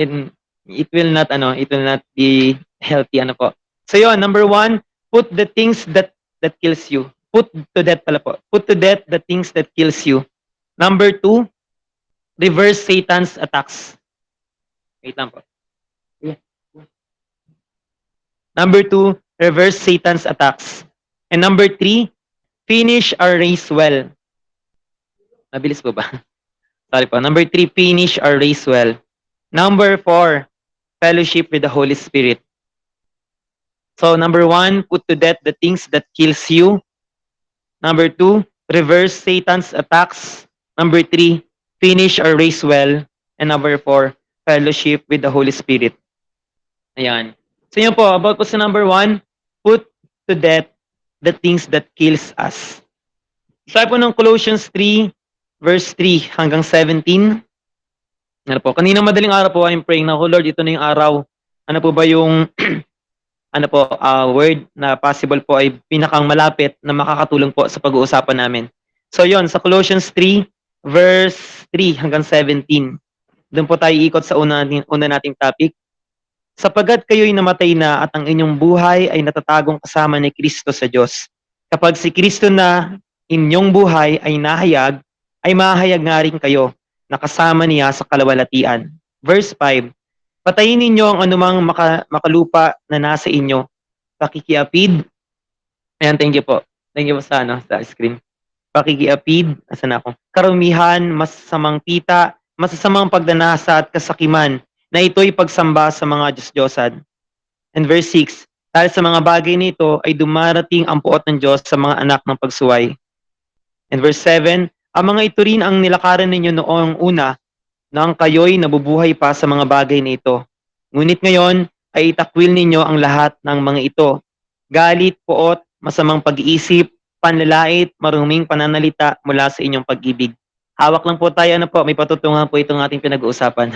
and it will not be healthy, ano po. So yun, number one, put the things that kills you. Put to death pala po. Put to death the things that kills you. Number two, reverse Satan's attacks. Wait lang po. Number two, reverse Satan's attacks. And number three, finish our race well. Mabilis po ba? Sorry po. Number three, finish our race well. Number four, fellowship with the Holy Spirit. So number one, put to death the things that kills you. Number two, reverse Satan's attacks. Number three, finish our race well. And number four, fellowship with the Holy Spirit. Ayan. So yun po, about po sa number one, put to death the things that kills us. Sabi po ng Colossians 3, verse 3 hanggang 17. Ano po, kanina madaling araw po I'm praying na, oh Lord, ito na yung araw. Ano po ba yung word na possible po ay pinakang malapit na makakatulong po sa pag-uusapan namin. So yon sa Colossians 3, verse 3 hanggang 17. Doon po tayo ikot sa una nating topic. Sapagkat kayo'y namatay na at ang inyong buhay ay natatagong kasama ni Kristo sa Diyos. Kapag si Kristo na inyong buhay ay nahayag, ay mahayag nga rin kayo na kasama niya sa kalawalatian. Verse 5, patayin ninyo ang anumang makalupa na nasa inyo. Pakikiapid. Ayan, thank you po. Thank you po sa screen. Pakikiapid. Asan ako? Karumihan, masasamang pita, masasamang pagdanasa at kasakiman na ito'y pagsamba sa mga Diyos-Diyosan. And verse 6, dahil sa mga bagay nito ay dumarating ang puot ng Diyos sa mga anak ng pagsuway. And verse 7, ang mga ito rin ang nilakaran ninyo noong una nang kayo'y nabubuhay pa sa mga bagay na ito. Ngunit ngayon ay itakwil ninyo ang lahat ng mga ito. Galit, puot, masamang pag-iisip, panlalait, maruming pananalita mula sa inyong pag-ibig. Hawak lang po tayo, may patutungan po itong ating pinag-uusapan.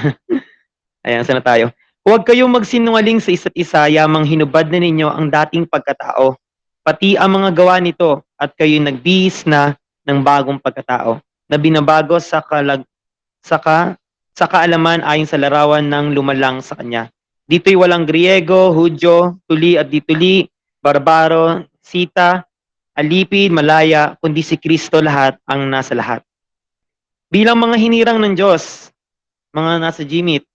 Ayan, sana tayo. Huwag kayong magsinungaling sa isa't isa, yamang hinubad na ninyo ang dating pagkatao, pati ang mga gawa nito, at kayo'y nagbihis na ng bagong pagkatao, na binabago sa kaalaman ayon sa larawan ng lumalang sa Kanya. Dito'y walang Griego, Hudyo, tuli at dituli, barbaro, sita, alipid, malaya, kundi si Kristo lahat ang nasa lahat. Bilang mga hinirang ng Diyos, mga nasa Jimit,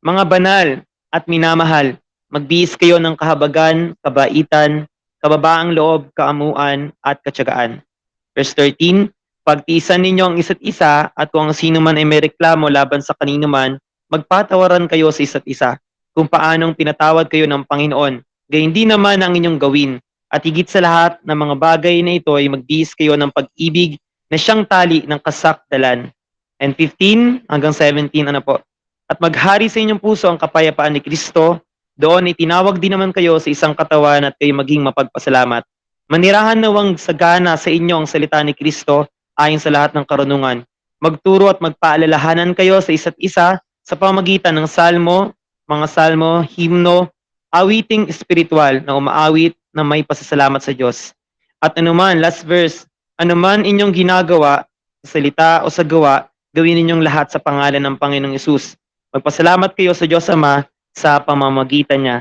mga banal at minamahal, magbihis kayo ng kahabagan, kabaitan, kababaang loob, kaamuan, at katyagaan. Verse 13, pagtiisan ninyo ang isa't isa at kung sino man ay may reklamo laban sa kanino man, magpatawaran kayo sa isa't isa kung paanong pinatawad kayo ng Panginoon. Gayun din naman ang inyong gawin. At higit sa lahat ng mga bagay na ito ay magbihis kayo ng pag-ibig na siyang tali ng kasakdalan. And 15 hanggang 17, po? At maghari sa inyong puso ang kapayapaan ni Kristo. Doon itinawag din naman kayo sa isang katawan at kayo maging mapagpasalamat. Manirahan nawang sagana sa inyo ang salita ni Kristo ayon sa lahat ng karunungan. Magturo at magpaalalahanan kayo sa isa't isa sa pamagitan ng mga salmo, himno, awiting espiritual na umaawit na may pasasalamat sa Diyos. At anuman, last verse, anuman inyong ginagawa sa salita o sa gawa, gawin ninyong lahat sa pangalan ng Panginoong Hesus. Magpasalamat kayo sa Diyos Ama sa pamamagitan niya.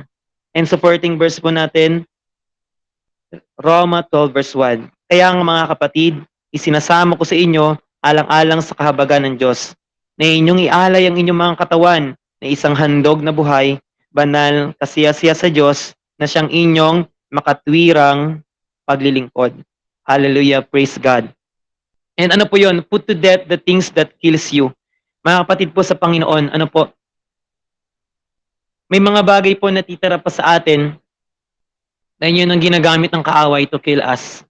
And supporting verse po natin, Roma 12 verse 1. Kaya nga mga kapatid, isinasama ko sa inyo alang-alang sa kahabagan ng Diyos, na inyong ialay ang inyong mga katawan na isang handog na buhay, banal, kasiyasiya sa Diyos, na siyang inyong makatwirang paglilingkod. Hallelujah, praise God. And ano po yun? Put to death the things that kills you. Mga kapatid po sa Panginoon, may mga bagay po na titira pa sa atin na yun ang ginagamit ng kaaway to kill us.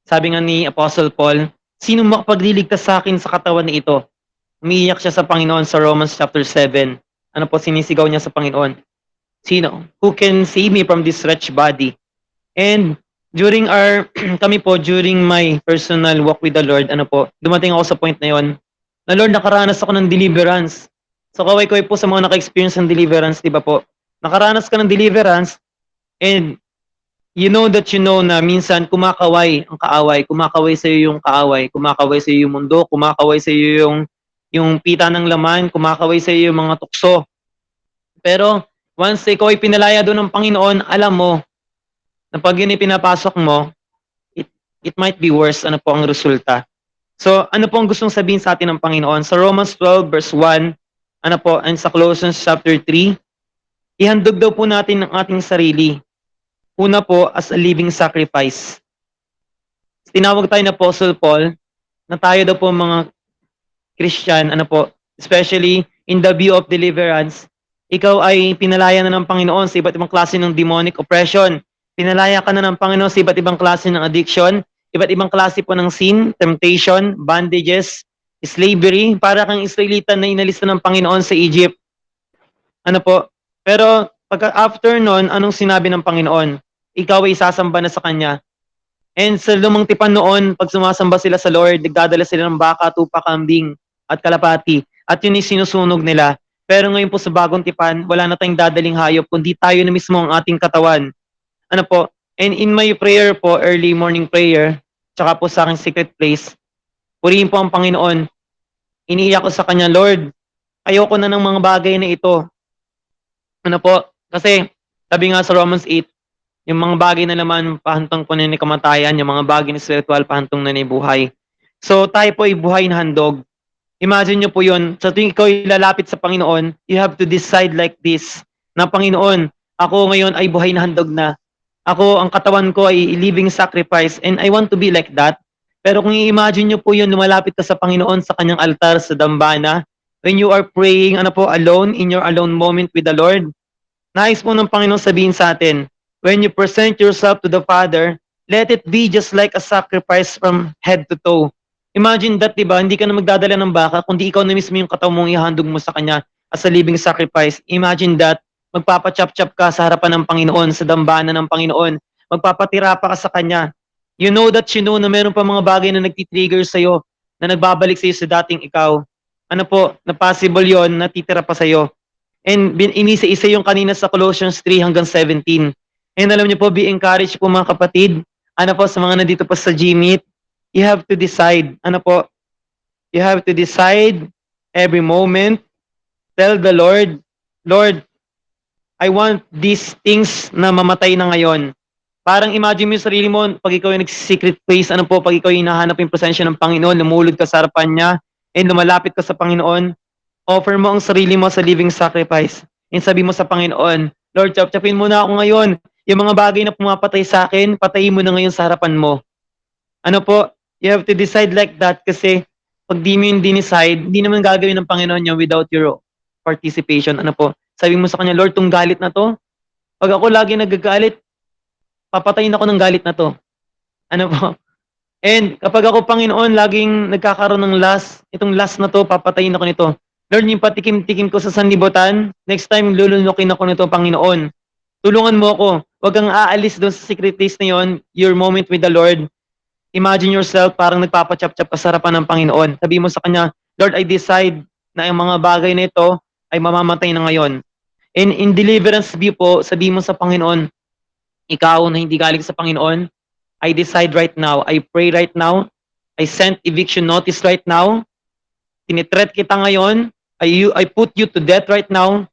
Sabi nga ni Apostle Paul, sino makapagliligtas sa akin sa katawan na ito? Umiiyak siya sa Panginoon sa Romans chapter 7. Sinisigaw niya sa Panginoon? Sino? Who can save me from this wretched body? And during during my personal walk with the Lord, dumating ako sa point na yon. Na Lord, nakaranas ako ng deliverance. So kaway-kaway po sa mga naka-experience ng deliverance, di ba po? Nakaranas ka ng deliverance, and you know na minsan kumakaway ang kaaway, kumakaway sa iyo yung kaaway, kumakaway sa iyo yung mundo, kumakaway sa iyo yung pita ng laman, kumakaway sa iyo yung mga tukso. Pero once ikaw ay pinalaya doon ng Panginoon, alam mo na pag yun ay pinapasok mo, it, it might be worse. Ano po ang resulta? So, ano po ang gustong sabihin sa atin ng Panginoon? Sa Romans 12 verse 1, ano po, and sa Colossians chapter 3, ihandog daw po natin ang ating sarili. Una po, as a living sacrifice. Tinawag tayo na Apostle Paul na tayo daw po mga Christian, ano po, especially in the view of deliverance, ikaw ay pinalaya na ng Panginoon sa iba't ibang klase ng demonic oppression. Pinalaya ka na ng Panginoon sa iba't ibang klase ng addiction, iba't ibang klase po ng sin, temptation, bondages, slavery, para kang Israelita na inalis na ng Panginoon sa Egypt. Ano po? Pero pagka after nun, anong sinabi ng Panginoon? Ikaw ay sasamba na sa Kanya. And sa lumang tipan noon, pag sumasamba sila sa Lord, nagdadala sila ng baka, tupa, kambing, at kalapati. At yun yung sinusunog nila. Pero ngayon po sa bagong tipan, wala na tayong dadaling hayop, kundi tayo na mismo ang ating katawan. Ano po? And in my prayer po, early morning prayer, tsaka po sa aking secret place, purihin po ang Panginoon. Iniiyak ko sa Kanya, Lord, ayoko na ng mga bagay na ito. Ano po? Kasi, sabi nga sa Romans 8, yung mga bagay na naman pahantong po na ni kamatayan, yung mga bagay na spiritual pahantong na ni buhay. So tayo po ay buhay na handog. Imagine nyo po yun. Sa tuwing ikaw ay lalapit sa Panginoon, you have to decide like this, na Panginoon, ako ngayon ay buhay na handog na. Ako, ang katawan ko ay living sacrifice and I want to be like that. Pero kung i-imagine nyo po yun, lumalapit ka sa Panginoon sa kanyang altar sa dambana, when you are praying, ano po, alone, in your alone moment with the Lord, nais po ng Panginoon sabihin sa atin, when you present yourself to the Father, let it be just like a sacrifice from head to toe. Imagine that, di ba? Hindi ka na magdadala ng baka, kundi ikaw na mismo yung katawan mong ihandog mo sa Kanya as a living sacrifice. Imagine that, magpapachap-chap ka sa harapan ng Panginoon, sa dambana ng Panginoon. Magpapatira pa ka sa Kanya. You know that you know na meron pa mga bagay na nagtitrigger sa'yo, na nagbabalik sa'yo sa dating ikaw. Ano po, na possible yon natitira pa sa'yo. And inisa-isa yung kanina sa Colossians 3 hanggang 17. And alam niyo po, be encouraged po mga kapatid. Ano po, sa mga nandito po sa G-Meet, you have to decide. Ano po, you have to decide every moment. Tell the Lord, Lord, I want these things na mamatay na ngayon. Parang imagine mo yung sarili mo, pag ikaw yung nag-secret place, ano po, pag ikaw yung hinahanap yung presensya ng Panginoon, lumulod ka sa harapan niya, and lumalapit ka sa Panginoon, offer mo ang sarili mo sa living sacrifice. And sabi mo sa Panginoon, Lord, chap-chapin mo na ako ngayon. Yung mga bagay na pumapatay sa akin, patayin mo na ngayon sa harapan mo. Ano po, you have to decide like that kasi pag di mo yung decide, hindi naman gagawin ng Panginoon niya without your participation. Ano po, sabi mo sa Kanya, Lord, tong galit na to, pag ako lagi nagagalit, papatayin ako ng galit na to. Ano po, and kapag ako, Panginoon, laging nagkakaroon ng last, itong last na to, papatayin ako nito. Lord, yung patikim-tikim ko sa sanlibutan, next time lulunukin ako nito, Panginoon. Tulungan mo ako. Huwag kang aalis doon sa secret place na yon, your moment with the Lord. Imagine yourself parang nagpapachap-chap ka sa harapan ng Panginoon. Sabi mo sa Kanya, Lord, I decide na yung mga bagay na ito ay mamamatay na ngayon. And in deliverance view po, sabi mo sa Panginoon, ikaw na hindi galing sa Panginoon, I decide right now, I pray right now, I send eviction notice right now, tinitreat kita ngayon, I put you to death right now,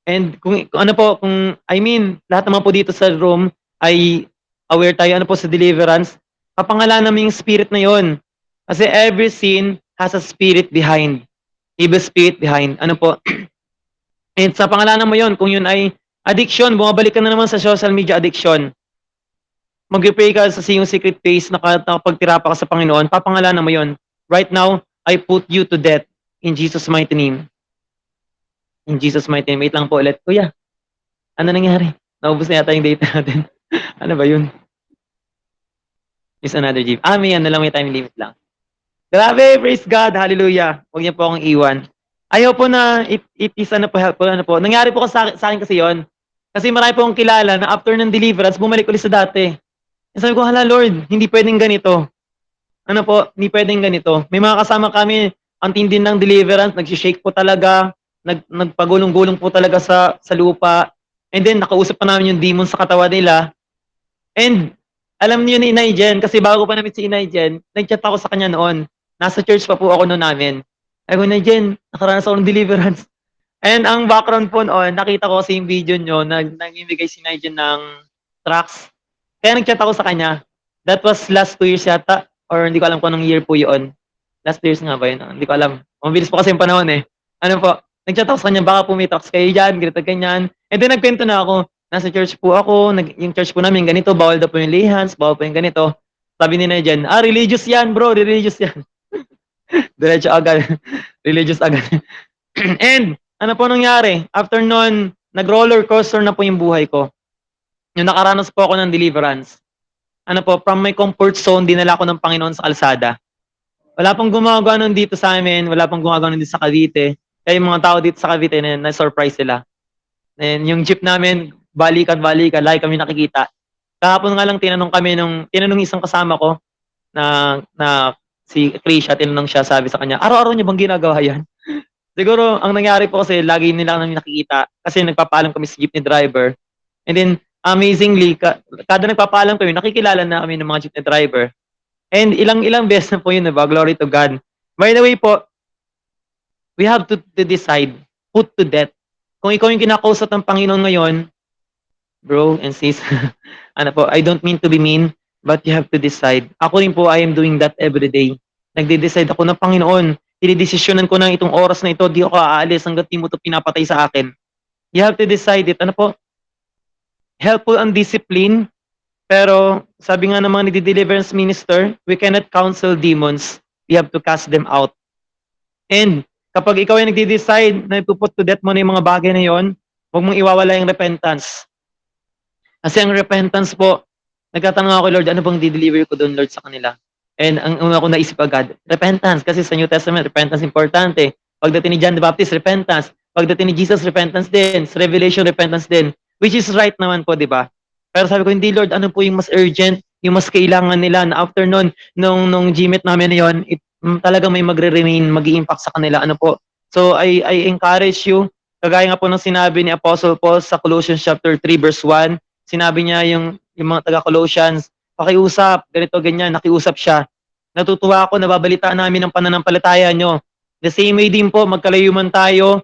and kung ano po, kung, I mean, lahat naman po dito sa room ay aware tayo, ano po, sa deliverance, kapangalanan mo yung spirit na yon. Kasi every sin has a spirit behind. Evil spirit behind. Ano po? And sa pangalanan mo yon, kung yun ay addiction, bumabalik ka na naman sa social media addiction. Mag-pray ka sa iyong secret place, nakapagtira pa ka sa Panginoon, papangalanan mo yon. Right now, I put you to death in Jesus' mighty name. In Jesus' mighty name. Wait lang po ulit. Kuya, ano nangyari? Naubos na yata yung data natin. Ano ba yun? Is another Jeep. May ano lang, may time limit lang. Grabe, praise God, hallelujah. Huwag niyo po akong iwan. Ayaw po na it is ano po, helpful, ano po. Nangyari po sa akin kasi yon. Kasi marami po akong kilala na after ng deliverance, bumalik ulit sa dati. Sabi ko, hala Lord, hindi pwedeng ganito. Ano po, hindi pwedeng ganito. May mga kasama kami, ang tindi ng deliverance, nagsishake po talaga, nagpagulong-gulong po talaga sa lupa. And then, nakausap pa namin yung demon sa katawan nila. And, alam niyo ni Inay Jen, kasi bago pa namin si Inay Jen, nag-chat ako sa kanya noon. Nasa church pa po ako noon namin. Sabi ko, "Jen, nakaranas ako ng deliverance." And ang background po noon, nakita ko kasi yung video niyo namimigay si Nigel ng tracts. Kaya nag-chat ako sa kanya. That was last 2 years yata or hindi ko alam kung anong year po yun. Last 2 years nga ba yun? Hindi ko alam. Mabilis po kasi yung panahon, eh. Ano po, nag-chat ako sa kanya, "Baka po may tracts kayo diyan, ganito, ganyan." And then nagkuwento na ako, "Nasa church po ako, yung church po namin ganito, bawal daw po yung lay hands, bawal po yung ganito." Sabi ni Nigel, "Religious yan bro, religious yan." Diretso agad, religious agad. And ano po nangyari, after nun, nag-roller coaster na po yung buhay ko. Yung nakaranas po ako ng deliverance. Ano po, from my comfort zone, dinala ako ng Panginoon sa kalsada. Wala pong gumagawa nun dito sa amin, wala pong gumagawa nun dito sa Cavite. Kaya yung mga tao dito sa Cavite na-surprise sila. And yung jeep namin, balikan-balikan, lagi kami nakikita. Kahapon nga lang tinanong isang kasama ko na si Krisha, tinanong siya, sabi sa kanya, "Araw-araw niyo bang ginagawa yan?" Siguro ang nangyari po kasi lagi nila kami nakikita kasi nagpapaalam kami sa jeepney driver. And then amazingly kada nagpapaalam kami nakikilala na kami ng mga jeepney driver. And ilang beses na po yun, 'di ba? Glory to God. By the way po, we have to decide, put to death. Kung ikaw yung kinakausap ng Panginoon ngayon, bro and sis, ano po, I don't mean to be mean, but you have to decide. Ako rin po, I am doing that every day. Nagde-decide ako ng Panginoon, dinidesisyonan ko na itong oras na ito, di ako aalis hangga't di mo ito pinapatay sa akin. You have to decide it. Ano po? Helpful ang discipline, pero sabi nga ng mga nagdi-deliverance minister, we cannot counsel demons. We have to cast them out. And kapag ikaw ay nagde-decide na ipuput to death mo na yung mga bagay na yon, huwag mong iwawala yung repentance. Kasi ang repentance po, nagtatanong ako kay Lord, ano bang di-deliver ko doon, Lord, sa kanila? And ang una ko naisip agad, repentance. Kasi sa New Testament, repentance importante. Pagdating ni John the Baptist, repentance. Pagdating ni Jesus, repentance din. Sa Revelation, repentance din. Which is right naman po, di ba? Pero sabi ko, hindi Lord, ano po yung mas urgent, yung mas kailangan nila na after nun, nung GMET namin na yun, talaga may magre-remain, mag-i-impact sa kanila. Ano po? So I encourage you, kagaya nga po ng sinabi ni Apostle Paul sa Colossians chapter 3 verse 1, sinabi niya yung mga taga-Colossians, pakiusap, ganito, ganyan, nakiusap siya. Natutuwa ako, nababalitaan namin ang pananampalataya nyo. The same way din po, magkalayo man tayo,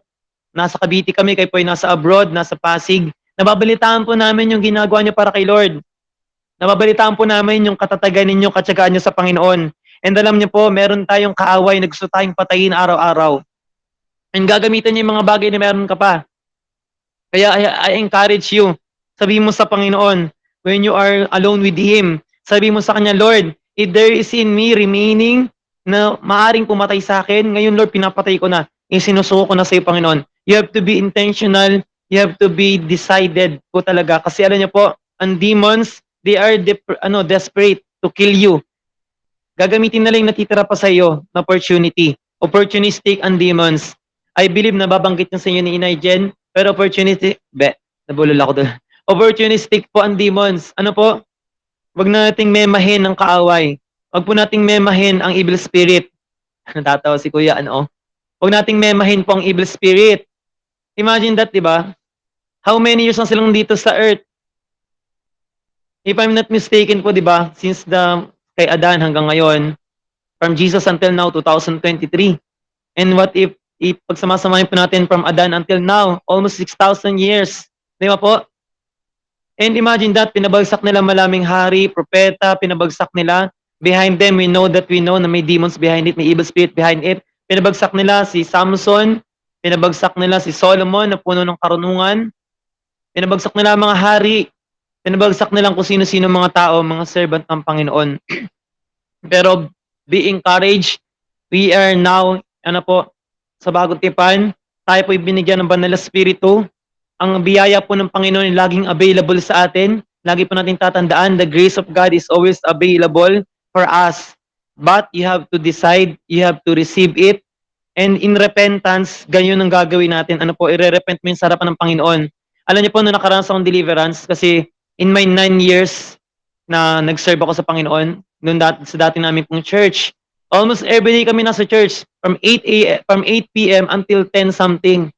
nasa Cavite kami, kayo po ay nasa abroad, nasa Pasig. Nababalitaan po namin yung ginagawa nyo para kay Lord. Nababalitaan po namin yung katatagan ninyo, katsagaan nyo sa Panginoon. And alam niyo po, meron tayong kaaway na gusto tayong patayin araw-araw. And gagamitan niya yung mga bagay na meron ka pa. Kaya I encourage you, sabihin mo sa Panginoon, when you are alone with Him, sabihin mo sa Kanya, Lord, if there is in me remaining na maaring pumatay sa akin, ngayon Lord, pinapatay ko na. Isinusuko ko na sa iyo, Panginoon. You have to be intentional, you have to be decided po talaga. Kasi alam niyo po, ang demons, they are desperate to kill you. Gagamitin na lang yung natitira pa sa iyo na opportunity. Opportunistic ang demons. I believe na babanggit niya sa inyo ni Inay Jen, pero nabulol ako doon. Opportunistic po ang demons. Ano po? Wag nating memahin ang kaaway. Wag po nating memahin ang evil spirit. Natatawa si Kuya, ano? Wag nating memahin po ang evil spirit. Imagine that, di ba? How many years na silang dito sa earth? If I'm not mistaken po, di ba? Since kay Adan hanggang ngayon, from Jesus until now, 2023. And what if pagsamasamahin po natin from Adan until now, almost 6,000 years. Di ba po? And imagine that, pinabagsak nila malaming hari, propeta, pinabagsak nila. Behind them, we know na may demons behind it, may evil spirit behind it. Pinabagsak nila si Samson, pinabagsak nila si Solomon na puno ng karunungan. Pinabagsak nila mga hari, pinabagsak nila kung sino-sino mga tao, mga servant ng Panginoon. Pero be encouraged, we are now, sa bagong tipan, tayo po'y binigyan ng banal na spirito. Ang biyaya po ng Panginoon ay laging available sa atin. Lagi po natin tatandaan, the grace of God is always available for us. But you have to decide, you have to receive it. And in repentance, ganyan ang gagawin natin. I-repent mo yung sa harapan ng Panginoon. Alam niyo po, nung nakaranas akong deliverance, kasi in my 9 years na nag-serve ako sa Panginoon, sa dati namin pong church, almost every day kami nasa church, from 8 p.m. until 10 something.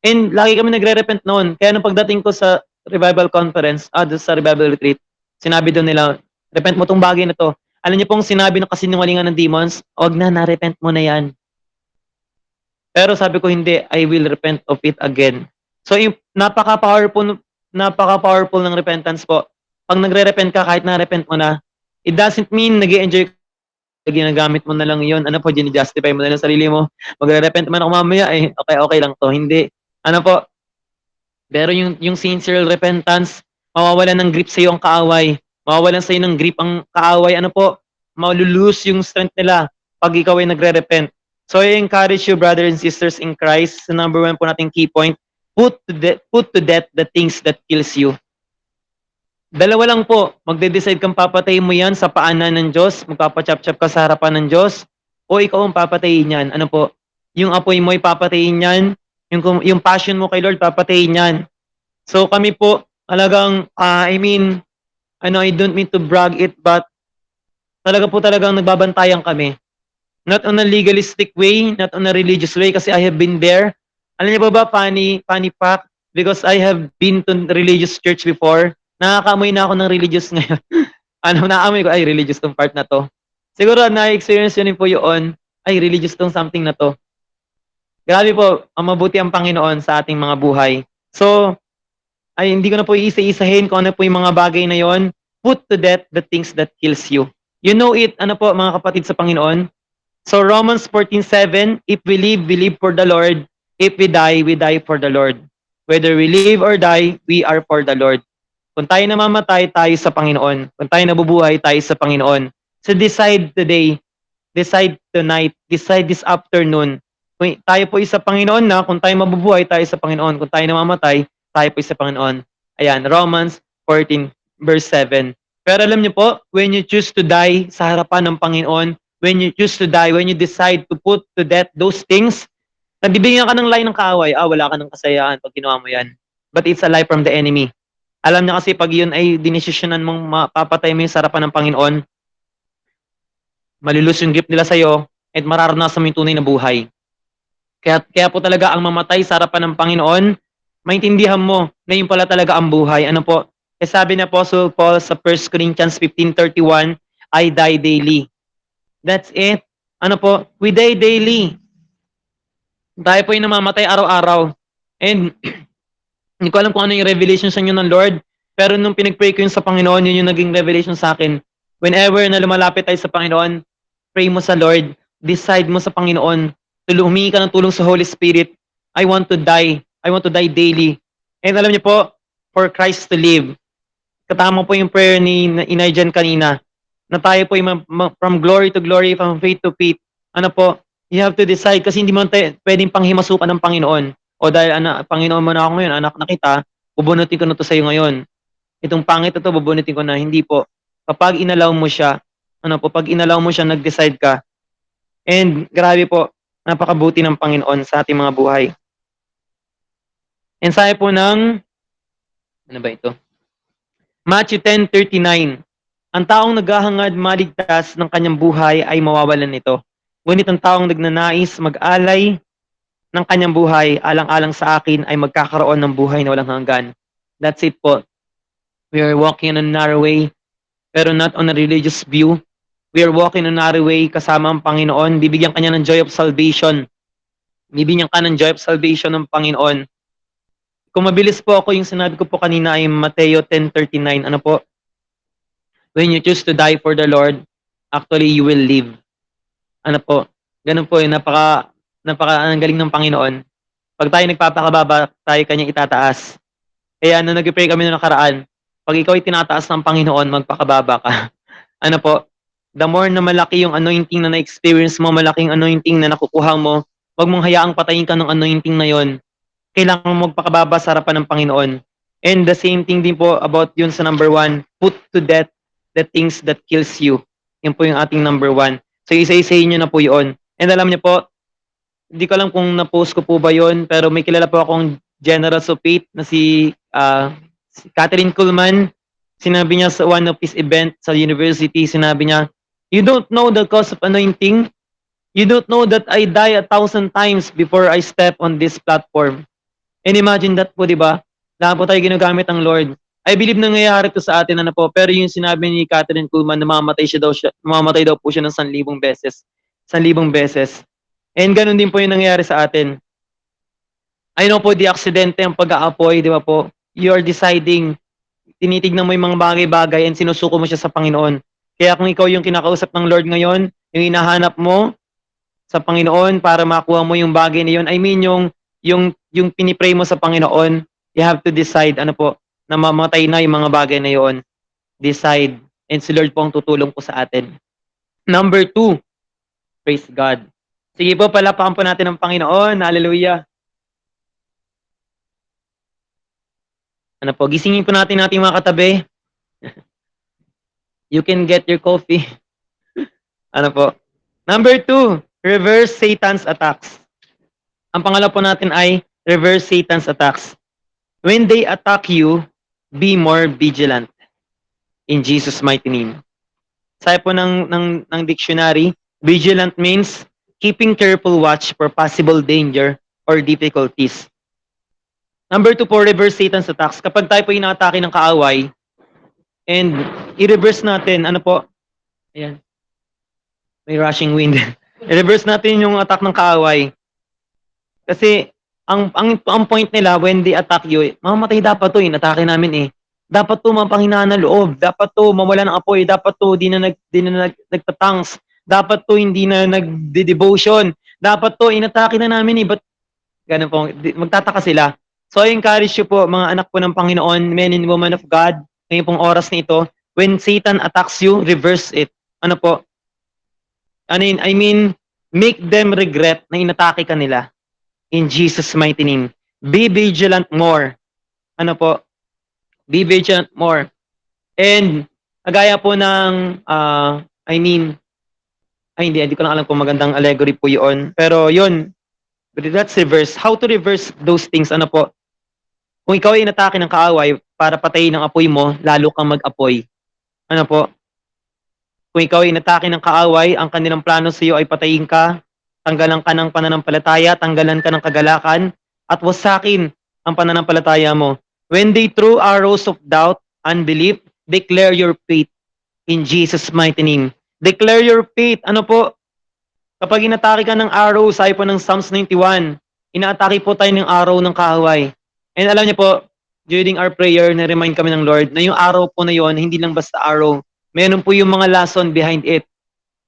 And lagi kami nagre-repent noon. Kaya nung pagdating ko sa revival conference, sa revival retreat, sinabi doon nila, repent mo tong bagay na to. Alam niyo pong sinabi ng kasinungalingan ng demons, wag na, na-repent mo na yan. Pero sabi ko, hindi, I will repent of it again. So, yung napaka-powerful ng repentance po. Pag nagre-repent ka, kahit na-repent mo na, it doesn't mean nag-e-enjoy ginagamit mo na lang yun, ano po, justify mo na lang sarili mo. Magre-repent man ako mamaya eh, okay, okay lang to. Hindi. Ano po, pero yung sincere repentance, mawawalan ng grip sa'yo ang kaaway. Mawawalan sa'yo ng grip ang kaaway. Ano po, malulose yung strength nila pag ikaw ay nagre-repent. So I encourage you, brothers and sisters in Christ, sa number 1 po nating key point, put to death the things that kills you. Dalawa lang po, magde-decide kang papatayin mo yan sa paanan ng Diyos, magpapachap-chap ka sa harapan ng Diyos, o ikaw ang papatayin yan. Ano po, yung apoy mo ay papatayin yan, yung passion mo kay Lord, papatayin yan. So kami po, talagang, I don't mean to brag it, but talagang nagbabantayan kami. Not on a legalistic way, not on a religious way, kasi I have been there. Alam niyo ba funny fact, because I have been to religious church before, nakakaamoy na ako ng religious ngayon. Naamoy ko, ay, religious tong part na to. Siguro, na-experience yun po yun, ay, religious tong something na to. Grabe po, ang mabuti ang Panginoon sa ating mga buhay. So, ay hindi ko na po iisa-isahin kung ano po yung mga bagay na yon. Put to death the things that kills you. You know it, ano po mga kapatid sa Panginoon? So Romans 14:7, if we live for the Lord. If we die for the Lord. Whether we live or die, we are for the Lord. Kung tayo namamatay, tayo sa Panginoon. Kung tayo nabubuhay, tayo sa Panginoon. So decide today, decide tonight, decide this afternoon. Kung tayo po isa Panginoon na, kung tayo mabubuhay, tayo sa Panginoon. Kung tayo namamatay, tayo po isa Panginoon. Ayan, Romans 14 verse 7. Pero alam niyo po, when you choose to die sa harapan ng Panginoon, when you choose to die, when you decide to put to death those things, nabibigyan ka ng lie ng kaaway, wala ka ng kasayaan pag ginawa mo yan. But it's a lie from the enemy. Alam niya kasi pag yun ay dinesisyonan mong mapapatay mo yung sa harapan ng Panginoon, malulus yung grip nila sa'yo at mararanasan mo yung tunay na buhay. Kaya po talaga ang mamatay sa harapan ng Panginoon, maintindihan mo na yun pala talaga ang buhay. Ano po? Sabi ni Apostle Paul sa 1 Corinthians 15:31, I die daily. That's it. Ano po? We die daily. Tayo po yung namamatay araw-araw. And hindi ko alam kung ano yung revelation sa inyo ng Lord, pero nung pinag-pray ko yun sa Panginoon, yun yung naging revelation sa akin. Whenever na lumalapit tayo sa Panginoon, pray mo sa Lord, decide mo sa Panginoon, humingi ka ng tulong sa Holy Spirit. I want to die. I want to die daily. And alam niyo po, for Christ to live. Katama po yung prayer ni Inayjan kanina, na tayo po yung from glory to glory, from faith to faith. Ano po, you have to decide kasi hindi mo pwedeng panghimasukan ng Panginoon. O dahil Panginoon mo na ako ngayon, anak na kita, bubunutin ko na to sa iyo ngayon. Itong pangit na to, bubunutin ko na. Hindi po. Kapag inalaw mo siya, pag inalaw mo siya, nag-decide ka. And grabe po, napakabuti ng Panginoon sa ating mga buhay. And sabi po ng, ano ba ito? Matthew 10:39. Ang taong naghahangad maligtas ng kanyang buhay ay mawawalan nito. Ngunit ang taong nagnanais mag-alay ng kanyang buhay alang-alang sa akin ay magkakaroon ng buhay na walang hanggan. That's it po. We are walking on a narrow way, pero not on a religious view. We are walking on a narrow way kasama ang Panginoon. Bibigyan kanya ng joy of salvation. Bibigyan ka ng joy of salvation ng Panginoon. Kung mabilis po ako, yung sinabi ko po kanina ay Mateo 10:39. Ano po? When you choose to die for the Lord, actually you will live. Ano po? Ganun po yung ang galing ng Panginoon. Pag tayo nagpapakababa, tayo kanyang itataas. Kaya nung nag-pray kami noong nakaraan, pag ikaw ay tinataas ng Panginoon, magpakababa ka. Ano po? The more na malaki yung anointing na na-experience mo, malaking anointing na nakukuha mo, wag mong hayaang patayin ka ng anointing na yon. Kailangan mo magpakababa sa harapan ng Panginoon. And the same thing din po about yun sa number 1, put to death the things that kills you. Yun po yung ating number 1. So isa-isahin nyo na po yun. And alam niyo po, hindi ko alam kung na-post ko po ba yun, pero may kilala po akong General of Faith na si Catherine Kuhlman. Sinabi niya sa one of his event sa university, sinabi niya, you don't know the cause of anointing. You don't know that I die 1,000 times before I step on this platform. And imagine that po, di ba? Lahat po tayo ginagamit ang Lord. I believe nangyayari to sa atin, ano po, pero yung sinabi ni Catherine Kuhlman na mamamatay daw po siya ng 1,000 beses. 1,000 beses. And ganun din po yung nangyayari sa atin. I know po di aksidente ang pag-aapoy, di ba po? You are deciding, tinitignan mo yung mga bagay-bagay and sinusuko mo siya sa Panginoon. Kaya kung ikaw yung kinakausap ng Lord ngayon, yung hinahanap mo sa Panginoon para makuha mo yung bagay na yun, I mean yung pinipray mo sa Panginoon, you have to decide, ano po, na mamatay na yung mga bagay na yun. Decide. And si Lord po ang tutulong po sa atin. Number 2, praise God. Sige po, palapakan po natin ang Panginoon. Hallelujah. Ano po, gisingin po natin ating mga katabi. You can get your coffee. Ano po. Number 2, reverse Satan's attacks. Ang pangalawa po natin ay reverse Satan's attacks. When they attack you, be more vigilant. In Jesus' mighty name. Sabi po ng dictionary, vigilant means keeping careful watch for possible danger or difficulties. Number 2 po, reverse Satan's attacks. Kapag tayo po inaatake ng kaaway, and i-reverse natin, ano po, ayan, may rushing wind. I-reverse natin yung attack ng kaaway. Kasi, ang point nila, when they attack you, mamamatay dapat to, inatake namin eh. Dapat to mapanghinaan ng loob. Dapat to mawala ng apoy. Dapat to di na nagtatanks. Dapat to hindi na nagde-devotion. Dapat to inatake na namin eh. But ganun po, magtataka sila. So I encourage you po, mga anak po ng Panginoon, men and women of God, ngayon pong oras na ito, when Satan attacks you, reverse it. Ano po? I mean, make them regret na inatake ka nila. In Jesus' mighty name. Be vigilant more. Ano po? Be vigilant more. And, kagaya po ng, hindi ko lang alam kung magandang allegory po yun. Pero yun, let's reverse. How to reverse those things? Ano po? Kung ikaw ay inatake ng kaaway para patayin ang apoy mo, lalo kang mag-apoy. Ano po? Kung ikaw ay inatake ng kaaway, ang kanilang plano sa iyo ay patayin ka, tanggalan ka ng pananampalataya, tanggalan ka ng kagalakan, at wasakin ang pananampalataya mo. When they threw arrows of doubt, unbelief, declare your faith in Jesus' mighty name. Declare your faith. Ano po? Kapag inatake ka ng arrow, sabi po ng Psalms 91, inaatake po tayo ng arrow ng kaaway. And alam niyo po, during our prayer, na-remind kami ng Lord na yung arrow po na yon hindi lang basta arrow. Meron po yung mga lesson behind it.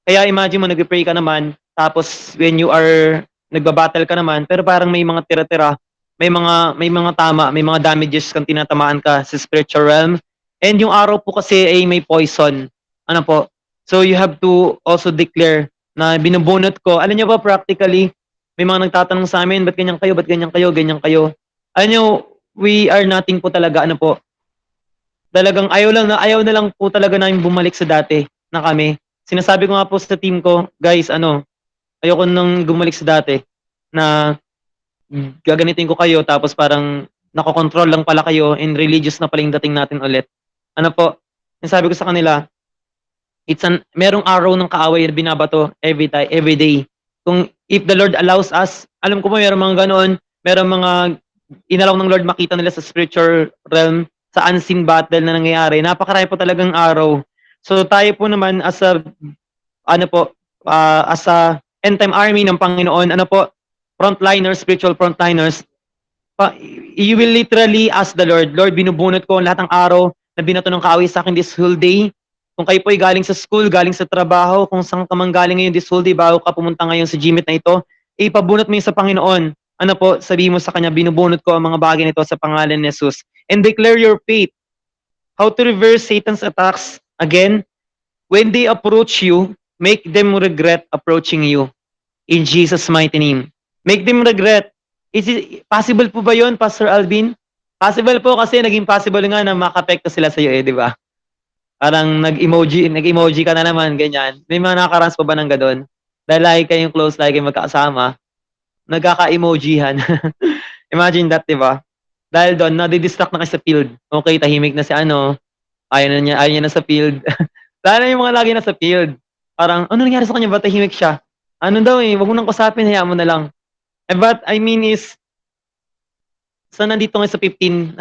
Kaya imagine mo, nag-pray ka naman, tapos when you are, nagbabattle ka naman, pero parang may mga tira-tira, may mga tama, may mga damages kang tinatamaan ka sa spiritual realm. And yung arrow po kasi ay may poison. Ano po? So you have to also declare na binubunot ko. Alam niyo ba, practically, may mga nagtatanong sa amin, ba't ganyan kayo, ba't ganyan kayo, ganyan kayo. Alam niyo, we are nothing po talaga, ano po, talagang ayaw na lang po talaga namin bumalik sa dati na kami. Sinasabi ko nga po sa team ko, guys, ayoko nang bumalik sa dati na gaganitin ko kayo tapos parang nakokontrol lang pala kayo and religious na pala yung dating natin ulit. Ano po, sinasabi ko sa kanila, merong araw ng kaaway na binabato every day. Kung if the Lord allows us, alam ko po merong mga ganoon, merong mga inalaw ng Lord makita nila sa spiritual realm, sa unseen battle na nangyayari. Napakarami po talagang araw. So tayo po naman as a end time army ng Panginoon, frontliners, spiritual frontliners, you will literally ask the Lord, Lord, binubunot ko lahat ng araw na binato ng kaaway sa akin this whole day. Kung kayo po ay galing sa school, galing sa trabaho, kung saan ka man galing ngayon this whole day, bago ka pumunta ngayon sa GMIT na ito, ipabunot mo yun sa Panginoon. Ano po, sabihin mo sa Kanya, binubunot ko ang mga bagay nito sa pangalan ni Jesus. And declare your faith. How to reverse Satan's attacks? Again, when they approach you, make them regret approaching you. In Jesus' mighty name. Make them regret. Is it possible po ba yun, Pastor Alvin? Possible po kasi naging possible nga na makapekto sila sa iyo di ba? Parang nag-emoji ka na naman, ganyan. May mga nakakaranas pa ba ng gano'n? Dahil lagi kayong close, lagi kayong magkakasama, nagkaka-emojihan. Imagine that, di ba? Dahil doon, nadi-distract na kayo sa field. Okay, tahimik na si ayaw niya na sa field. Lalo na yung mga lagi na sa field. Parang, ano nangyari sa kanya? Ba't tahimik siya? Ano daw wag mo nang kusapin, hayaan mo na lang. But I mean is, nandito ngayon sa 15,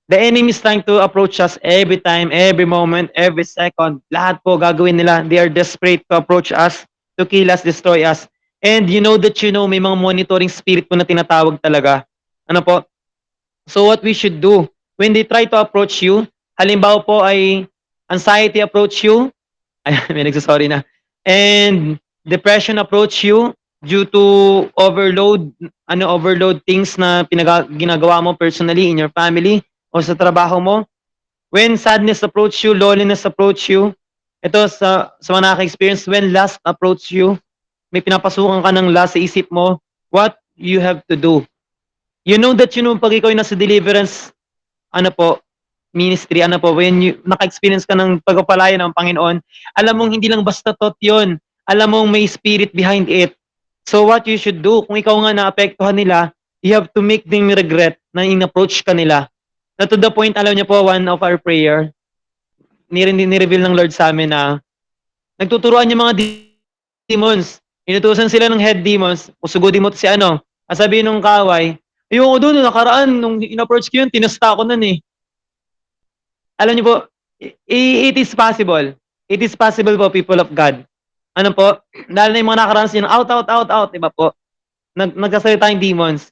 the enemy is trying to approach us every time, every moment, every second. Lahat po gagawin nila. They are desperate to approach us, to kill us, destroy us. And may mga monitoring spirit po na tinatawag talaga. Ano po? So what we should do, when they try to approach you, halimbawa po ay anxiety approach you, ay may nagso-sorry na, and depression approach you due to overload things na ginagawa mo personally in your family o sa trabaho mo. When sadness approach you, loneliness approach you, ito sa mga nakaka-experience, when lust approach you, may pinapasukan ka ng lust sa isip mo, what you have to do. You know that pag ikaw ay nasa deliverance, ano po, ministry, ano po, when naka-experience ka ng pagpapalaya ng Panginoon, alam mong hindi lang basta thought yun. Alam mong may spirit behind it. So what you should do, kung ikaw nga naapektuhan nila, you have to make them regret na in-approach ka nila. Na to the point, alam niyo po, one of our prayer, ni-reveal ng Lord sa amin na nagtuturuan yung mga demons. Inutusan sila ng head demons, usugudin mo to si ano. Sabihin nung kaway, ayoko doon, nakaraan, nung in-approach ko yun, tinasta ko nun eh. Alam niyo po, it is possible. It is possible po, people of God. Ano po, dahil na yung mga nakaranas yun, out, out, out, out, diba po? Nagkasalita yung demons.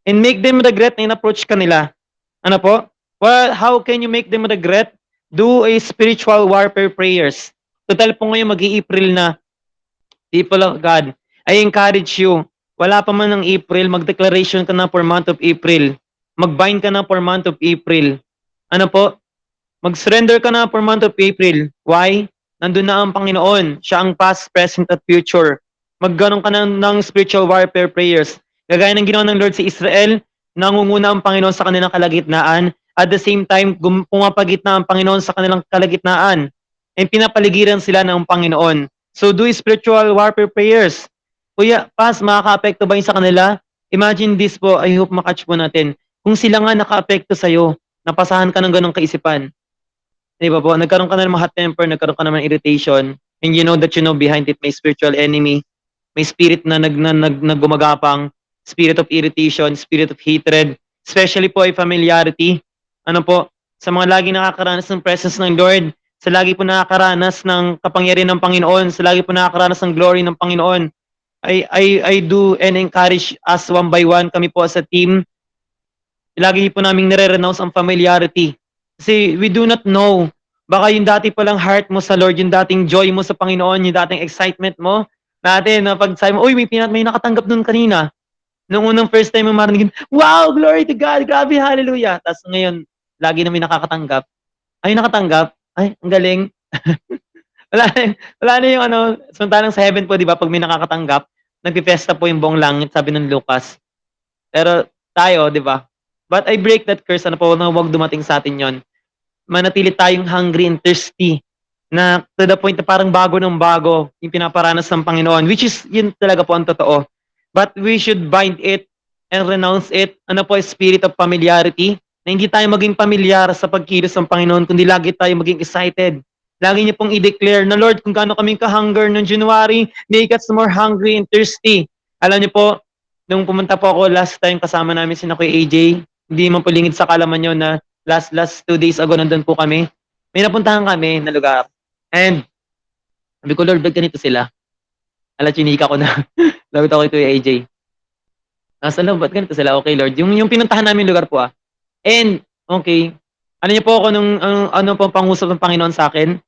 And make them regret na in-approach ka nila. Ano po? Well, how can you make them regret? Do a spiritual warfare prayers. Total po ngayon mag-i-April na, people of God. I encourage you, wala pa man ng April, mag-declaration ka na for month of April. Mag-bind ka na for month of April. Ano po? Mag-surrender ka na for month of April. Why? Nandun na ang Panginoon. Siya ang past, present, at future. Magganon ka ng spiritual warfare prayers. Gagaya ng ginawa ng Lord sa Israel, nangunguna ang Panginoon sa kanilang kalagitnaan. At the same time, pumapagitna ang Panginoon sa kanilang kalagitnaan. And pinapaligiran sila ng Panginoon. So do spiritual warfare prayers. Kuya, Pas, makaka-apekto ba yun sa kanila? Imagine this po, I hope makatch po natin. Kung sila nga naka-apekto sa'yo, napasahan ka ng ganong kaisipan, di ba po? Nagkaroon ka na ng hot temper, nagkaroon ka naman ng irritation, and you know that behind it may spiritual enemy, may spirit na gumagapang, spirit of irritation, spirit of hatred, especially po ay familiarity. Ano po? Sa mga lagi nakakaranas ng presence ng Lord, sa lagi po nakakaranas ng kapangyarihan ng Panginoon, sa lagi po nakakaranas ng glory ng Panginoon, I do and encourage us one by one, kami po as a team, lagi po naming nire-renounce ang familiarity. Kasi we do not know. Baka yung dati palang heart mo sa Lord, yung dating joy mo sa Panginoon, yung dating excitement mo, dati na pag sabi mo, uy, may nakatanggap nun kanina. Nung unang first time mo marinig, wow, glory to God, grabe, hallelujah. Tapos ngayon, lagi na may nakakatanggap. Ay, nakatanggap? Ay, ang galing. wala na yung samantalang sa heaven po, di ba, pag may nakakatanggap, nagpipesta po yung buong langit, sabi ng Lucas. Pero tayo, di ba? But I break that curse, na huwag dumating sa atin yon. Manatili tayong hungry and thirsty na to the point na parang bago ng bago yung pinaparanas ng Panginoon, which is yun talaga po ang totoo. But we should bind it and renounce it. Ano po, spirit of familiarity, na hindi tayo maging pamilyar sa pagkilos ng Panginoon, kundi lagi tayo maging excited. Lagi niyo pong i-declare na, Lord, kung gaano kaming ka-hunger noong January, make us more hungry and thirsty. Alam niyo po, nung pumunta po ako last time, kasama namin si Kuya AJ, hindi man po lingid sa kalaman nyo na last 2 days ago nandun po kami. May napuntahan kami na lugar. And sabi ko, Lord, ba't ganito sila? Chinika ko na. Sabi ko kay AJ. Nasa loob, ba't ganito sila? Okay, Lord. Yung pinuntahan namin lugar po And, okay. Ano niyo po ako nung ano po pangusap ng Panginoon sa akin?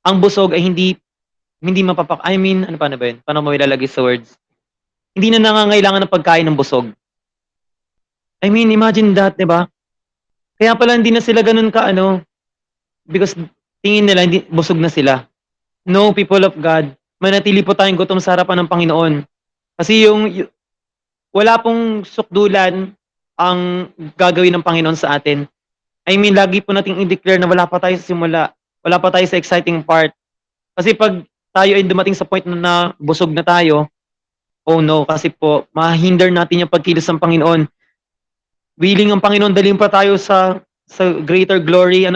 Ang busog ay hindi ano ba yun? Paano mo ilalagay sa words? Hindi na nangangailangan ng pagkain ng busog. I mean, imagine that, di ba? Kaya pala hindi na sila ganun because tingin nila hindi busog na sila. No, people of God, manatili po tayong gutom sa harapan ng Panginoon. Kasi wala pong sukdulan ang gagawin ng Panginoon sa atin. I mean, lagi po nating i-declare na wala pa tayo sa simula. Wala pa tayo sa exciting part. Kasi pag tayo ay dumating sa point na busog na tayo, oh no, kasi po, mahinder natin yung pagkilos ng Panginoon. Willing ang Panginoon, dalhin pa tayo sa greater glory,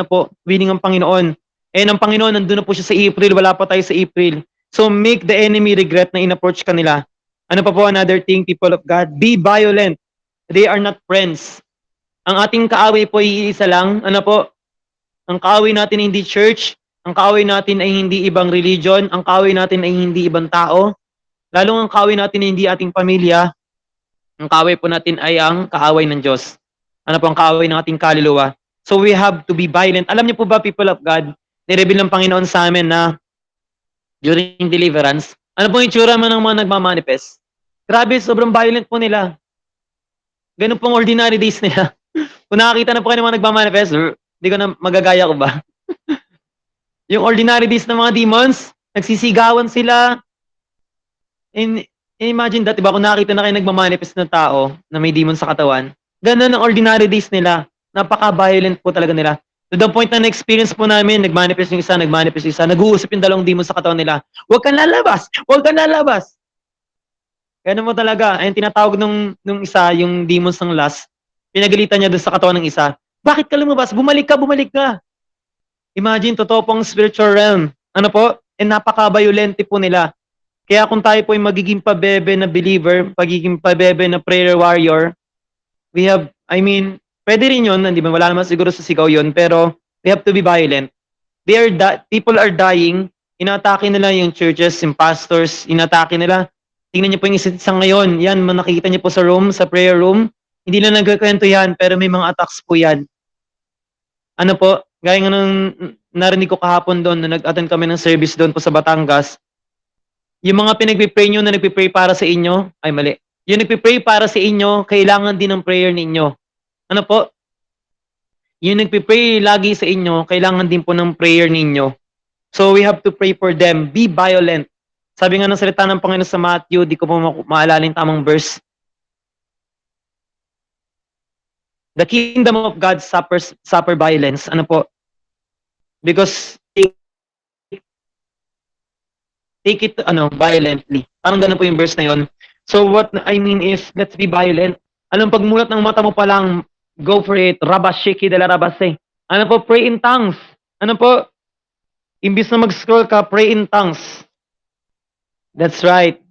willing ang Panginoon. Ang Panginoon, nandun na po siya sa April, wala pa tayo sa April. So make the enemy regret na in-approach ka nila. Ano pa po another thing, people of God? Be violent. They are not friends. Ang ating kaaway po ay iisa lang. Ang kaaway natin ay hindi church. Ang kaaway natin ay hindi ibang religion. Ang kaaway natin ay hindi ibang tao. Lalo ang kaaway natin ay hindi ating pamilya, ang kaaway po natin ay ang kaaway ng Diyos. Ano po ang kaaway ng ating kaluluwa? So we have to be violent. Alam niyo po ba, people of God, nireveal ng Panginoon sa amin na during deliverance, ano po yung tsura mo ng mga nagmamanifest? Grabe, sobrang violent po nila. Ganun pong ordinary days nila. Kung nakakita na po kayo ng mga nagmamanifest, hindi ko na magagaya ko ba? Yung ordinary days ng mga demons, nagsisigawan sila. And imagine that, diba, kung nakita na kayo nagmamanifest ng tao na may demon sa katawan, ganun ang ordinary days nila. Napaka-violent po talaga nila. To the point na na-experience po namin, nagmanifest yung isa, nag-uusap yung dalawang demon sa katawan nila. Huwag kang lalabas! Huwag kang lalabas! Ganun mo talaga. Ayun, tinatawag nung isa, yung demons ng lust, pinagalitan niya doon sa katawan ng isa. Bakit ka lumabas? Bumalik ka, bumalik ka! Imagine, totoo pong spiritual realm. Ano po? And napaka-violente po nila. Kaya kung tayo po ay magiging pabebe na believer, pagiging pabebe na prayer warrior, we have, pwede rin yun, hindi ba? Wala naman siguro sa sigaw yun, pero we have to be violent. People are dying, inatake nila yung churches, yung pastors, inatake nila. Tingnan niyo po yung isa ngayon, yan, nakikita niyo po sa room, sa prayer room, hindi na nagkakwento yan, pero may mga attacks po yan. Ano po, gaya nga nung narinig ko kahapon doon, na nag-attend kami ng service doon po sa Batangas, yung mga pinagpipray nyo na nagpipray para sa inyo, ay mali. Yung nagpipray para sa inyo, kailangan din ng prayer ninyo. Ano po? Yung nagpipray lagi sa inyo, kailangan din po ng prayer ninyo. So we have to pray for them. Be violent. Sabi nga ng salita ng Panginoon sa Matthew, di ko po maalala yung tamang verse. The kingdom of God suffer violence. Ano po? Because take it violently. Parang ganun po yung verse na yun. So what I mean is, let's be violent. Anong pagmulat ng mata mo pa lang, go for it. Rabashiki de la rabase. Ano po? Pray in tongues. Ano po? Imbis na mag-scroll ka, pray in tongues. That's right.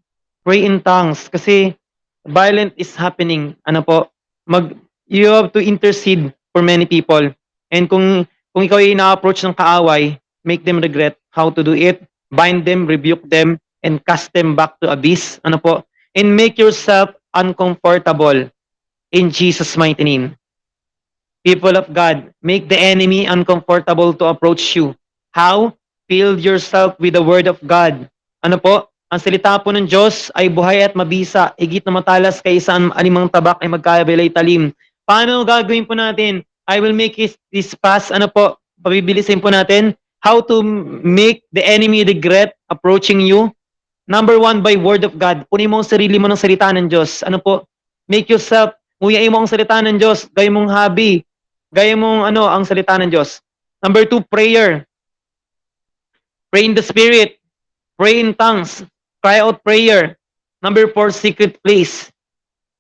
Pray in tongues. Kasi violent is happening. Ano po? You have to intercede for many people. And kung ikaw ay ina-approach ng kaaway, make them regret how to do it, bind them, rebuke them, and cast them back to abyss. Ano po? And make yourself uncomfortable in Jesus' mighty name. People of God, make the enemy uncomfortable to approach you. How? Fill yourself with the word of God. Ano po? Ang salita po ng Diyos ay buhay at mabisa, higit na matalas kaysa anumang tabak ay magkabilay talim. Paano gagawin po natin? I will make this fast. Ano po? Pabibilisin po natin. How to make the enemy regret approaching you? Number 1, by word of God. Punin mo ang sarili mo ng salita ng Diyos. Ano po? Make yourself, nguyain mo ang salita ng Diyos. Gaya mong hobby. Gaya mong ang salita ng Diyos. Number 2, prayer. Pray in the Spirit. Pray in tongues. Cry out prayer. Number 4, secret place.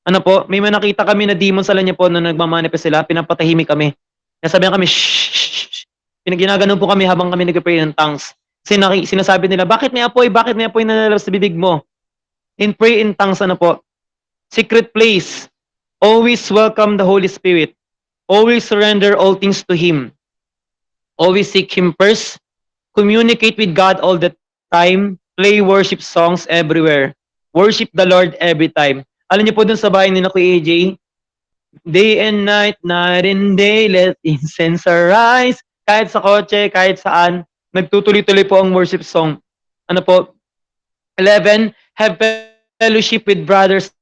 Ano po? May nakita kami na demon sa lanya po na nagmamanifest sila. Pinapatahimik kami. Nasabihan kami, shh. Pinaginaganon po kami habang kami nag-pray in tongues. Sinasabi nila, bakit may apoy? Bakit may apoy na nalalabas sa bibig mo? In pray in tongues, ano po? Secret place. Always welcome the Holy Spirit. Always surrender all things to Him. Always seek Him first. Communicate with God all the time. Play worship songs everywhere. Worship the Lord every time. Alam niyo po dun sa bahay ni Kuya AJ, day and night and day, let incense arise. Kahit sa kotse, kahit saan, nagtutuloy-tuloy po ang worship song. Ano po? 11, have fellowship with brothers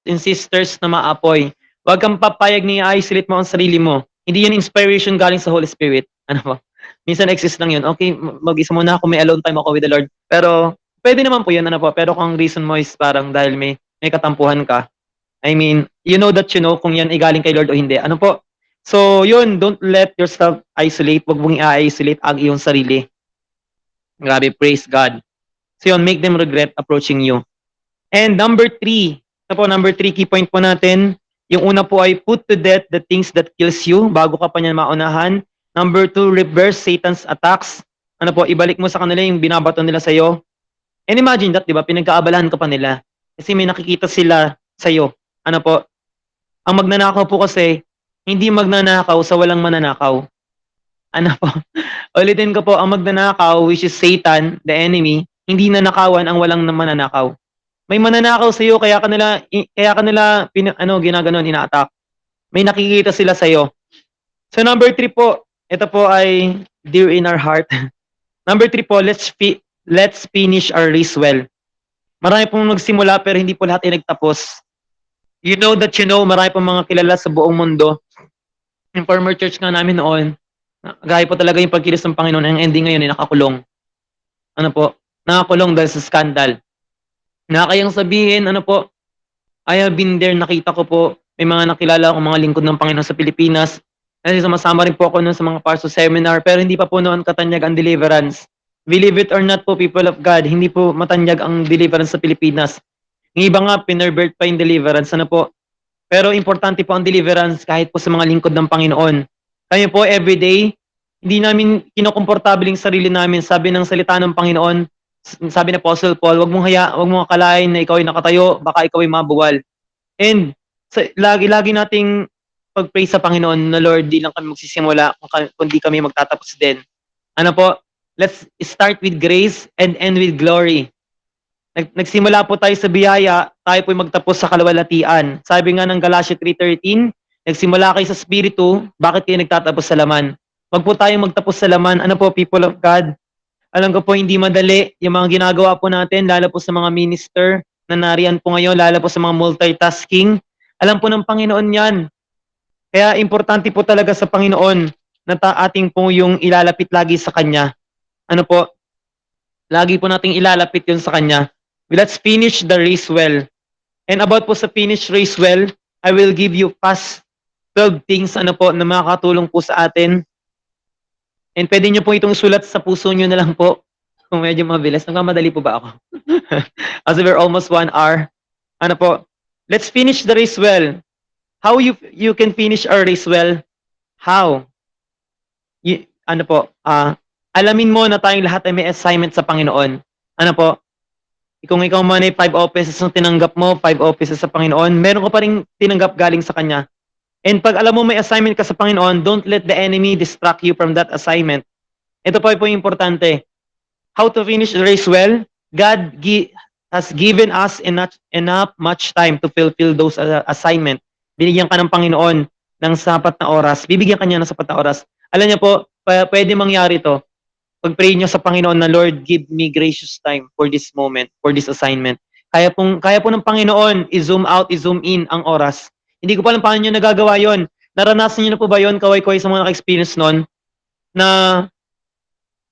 and sisters na maapoy. Huwag kang papayag na i-isolate mo ang sarili mo. Hindi yun inspiration galing sa Holy Spirit. Ano po? Minsan exist lang yun. Okay, mag-isa muna ako, may alone time ako with the Lord. Pero, pwede naman po yun, ano po. Pero kung reason mo is parang dahil may katampuhan ka, you know that you know kung yan ay galing kay Lord o hindi. Ano po? So, yun, don't let yourself isolate. Huwag mong i-isolate ang iyong sarili. Grabe, praise God. So yun, make them regret approaching you. And number 3, number 3, key point po natin, yung una po ay put to death the things that kills you bago ka pa niyan maunahan. Number 2, reverse Satan's attacks. Ano po, ibalik mo sa kanila yung binabato nila sa'yo. And imagine that, di ba, pinagkaabalahan ka pa nila. Kasi may nakikita sila sa'yo. Ano po, ang magnanakaw po kasi, hindi magnanakaw sa walang mananakaw. Ano po, ulitin ko po, ang magnanakaw, which is Satan, the enemy, hindi nanakawan ang walang mananakaw. May mananakaw sa iyo kaya kanila ginaganon, ina-attack. May nakikita sila sa iyo. So number 3 po, ito po ay dear in our heart. Number 3 po, let's finish our race well. Marami pong nagsimula pero hindi po lahat ay nagtapos. You know that marami pong mga kilala sa buong mundo. Yung former church nga namin noon, gaya po talaga yung pagkilos ng Panginoon, ang ending ngayon ay nakakulong. Ano po? Nakakulong dahil sa scandal. Nakakayang sabihin, ano po, I have been there, nakita ko po, may mga nakilala akong mga lingkod ng Panginoon sa Pilipinas. Kasi sumasama rin po ako noon sa mga Parso seminar, pero hindi pa po noon katanyag ang deliverance. Believe it or not po, people of God, hindi po matanyag ang deliverance sa Pilipinas. Yung iba nga, pinevert pa yung deliverance, ano po. Pero importante po ang deliverance kahit po sa mga lingkod ng Panginoon. Kaya po, everyday, hindi namin kinokomportable yung sarili namin. Sabi ng salita ng Panginoon, sabi ni Apostle Paul, wag mong akalain na ikaw ay nakatayo, baka ikaw ay mabuwal. And lagi nating pag-pray sa Panginoon na Lord, di lang kami magsisimula kundi kami magtatapos din. Ano po? Let's start with grace and end with glory. Nagsimula po tayo sa biyaya, tayo po'y magtapos sa kaluwalhatian. Sabi nga ng Galatia 3:13, nagsimula kayo sa spiritu, bakit kayo nagtatapos sa laman? Wag po tayong magtapos sa laman. Ano po, people of God? Alam ko po hindi madali yung mga ginagawa po natin, lalo po sa mga minister na nariyan po ngayon, lalo po sa mga multitasking. Alam po ng Panginoon yan. Kaya importante po talaga sa Panginoon na ating po yung ilalapit lagi sa Kanya. Ano po? Lagi po nating ilalapit yun sa Kanya. Let's finish the race well. And about po sa finish race well, I will give you past 12 things na makakatulong po sa atin. And pwede nyo po itong sulat sa puso nyo na lang po. Kung medyo mabilis. Nagmamadali po ba ako? As we're almost 1 hour. Ano po? Let's finish the race well. How you can finish our race well? How? Ano po? Alamin mo na tayong lahat ay may assignment sa Panginoon. Ano po? Kung ikaw man ay 5 offices ang tinanggap mo, 5 offices sa Panginoon, meron ka pa rin tinanggap galing sa Kanya. And pag alam mo may assignment ka sa Panginoon, don't let the enemy distract you from that assignment. Ito po yung importante. How to finish the race well? God has given us enough much time to fulfill those assignment. Binigyan ka ng Panginoon ng sapat na oras. Bibigyan ka niya ng sapat na oras. Alam niyo po, pwede mangyari to. Pag-pray niyo sa Panginoon na, Lord, give me gracious time for this moment, for this assignment. Kaya po ng Panginoon, i-zoom out, i-zoom in ang oras. Hindi ko pa alam paano niyo nagagawa yon. Naranasan niyo na po ba yon, kaway-kaway sa mga naka-experience nun, na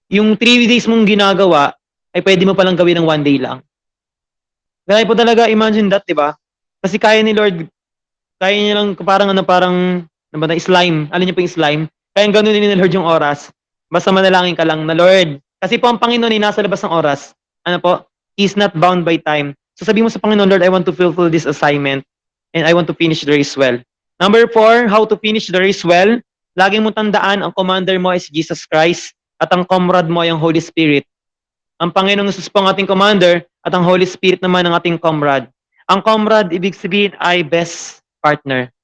yung 3 days mong ginagawa, ay pwede mo palang gawin ng 1 day lang. Kaya po talaga, imagine that, di ba? Kasi kaya ni Lord, kaya niya lang, parang slime. Alam niyo po yung slime? Kaya ganun ni Lord yung oras. Basta manalangin ka lang na, Lord. Kasi po ang Panginoon ay nasa labas ng oras. Ano po? He's not bound by time. So sabi mo sa Panginoon, Lord, I want to fulfill this assignment and I want to finish the race well. Number 4, how to finish the race well. Laging mo tandaan, ang commander mo is Jesus Christ at ang comrade mo ay ang Holy Spirit. Ang Panginoong Jesus po ang ating commander at ang Holy Spirit naman ang ating comrade. Ang comrade, ibig sabihin ay best partner.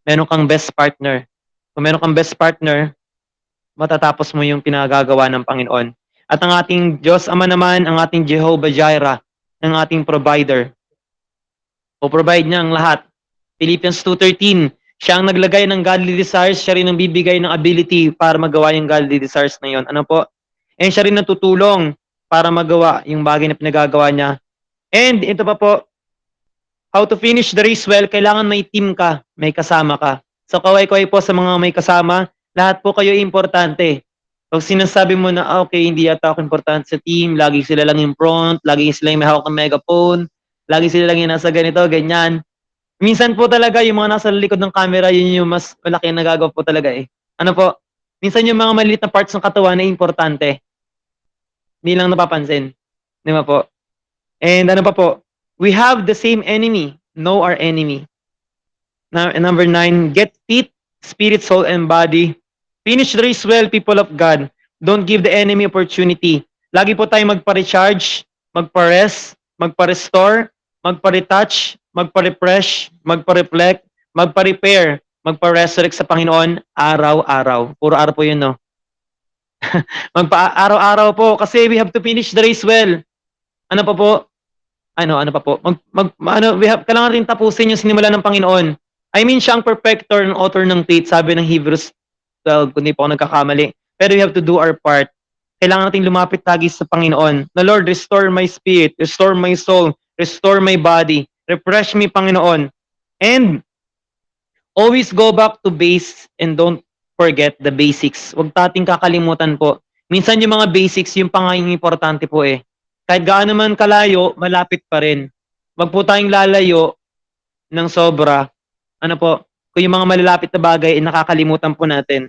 Meron kang best partner. Kung meron kang best partner, matatapos mo yung pinagagawa ng Panginoon. At ang ating Diyos Ama naman, ang ating Jehovah Jireh, ang ating provider. O provide niya ang lahat. Philippians 2:13, siya ang naglagay ng godly desires, siya rin ang bibigay ng ability para magawa yung godly desires na yon. Ano po? And siya rin natutulong para magawa yung bagay na pinagagawa niya. And ito pa po, how to finish the race well, kailangan may team ka, may kasama ka. So kaway-kaway po sa mga may kasama, lahat po kayo importante. Pag sinasabi mo na, okay, hindi yata ako importante sa team, lagi sila lang yung front, lagi sila yung may hawak ng megaphone, lagi sila lang yung nasa ganito, ganyan. Minsan po talaga yung mga nasa likod ng camera, yun yung mas malaki na nagagawa po talaga eh. Ano po? Minsan yung mga maliit na parts ng katawan na importante. Hindi lang napapansin. Di ba po? And ano pa po? We have the same enemy. Know our enemy. Number 9, get fit, spirit, soul, and body. Finish the race well, people of God. Don't give the enemy opportunity. Lagi po tayo magpa-recharge, magpa-rest, magpa-restore, magpa-retouch, magpa-refresh, magpa-reflect, magpa-repair, magpa-resurrect sa Panginoon araw-araw. Puro araw po yun, no? Magpa-araw-araw po kasi we have to finish the race well. Ano pa po? ano pa po, kailangan rin tapusin yung sinimula ng Panginoon. I mean, siya ang perfecter and author ng faith, sabi ng Hebrews 12, kung di po ako nagkakamali. Pero we have to do our part. Kailangan natin lumapit lagi sa Panginoon. Na Lord, restore my spirit, restore my soul, restore my body, refresh me, Panginoon. And always go back to base and don't forget the basics. Huwag nating kakalimutan po. Minsan yung mga basics, yung pangayong importante po eh. Kahit gaano man kalayo, malapit pa rin. Wag po tayong lalayo ng sobra. Ano po, kung yung mga malalapit na bagay, nakakalimutan po natin.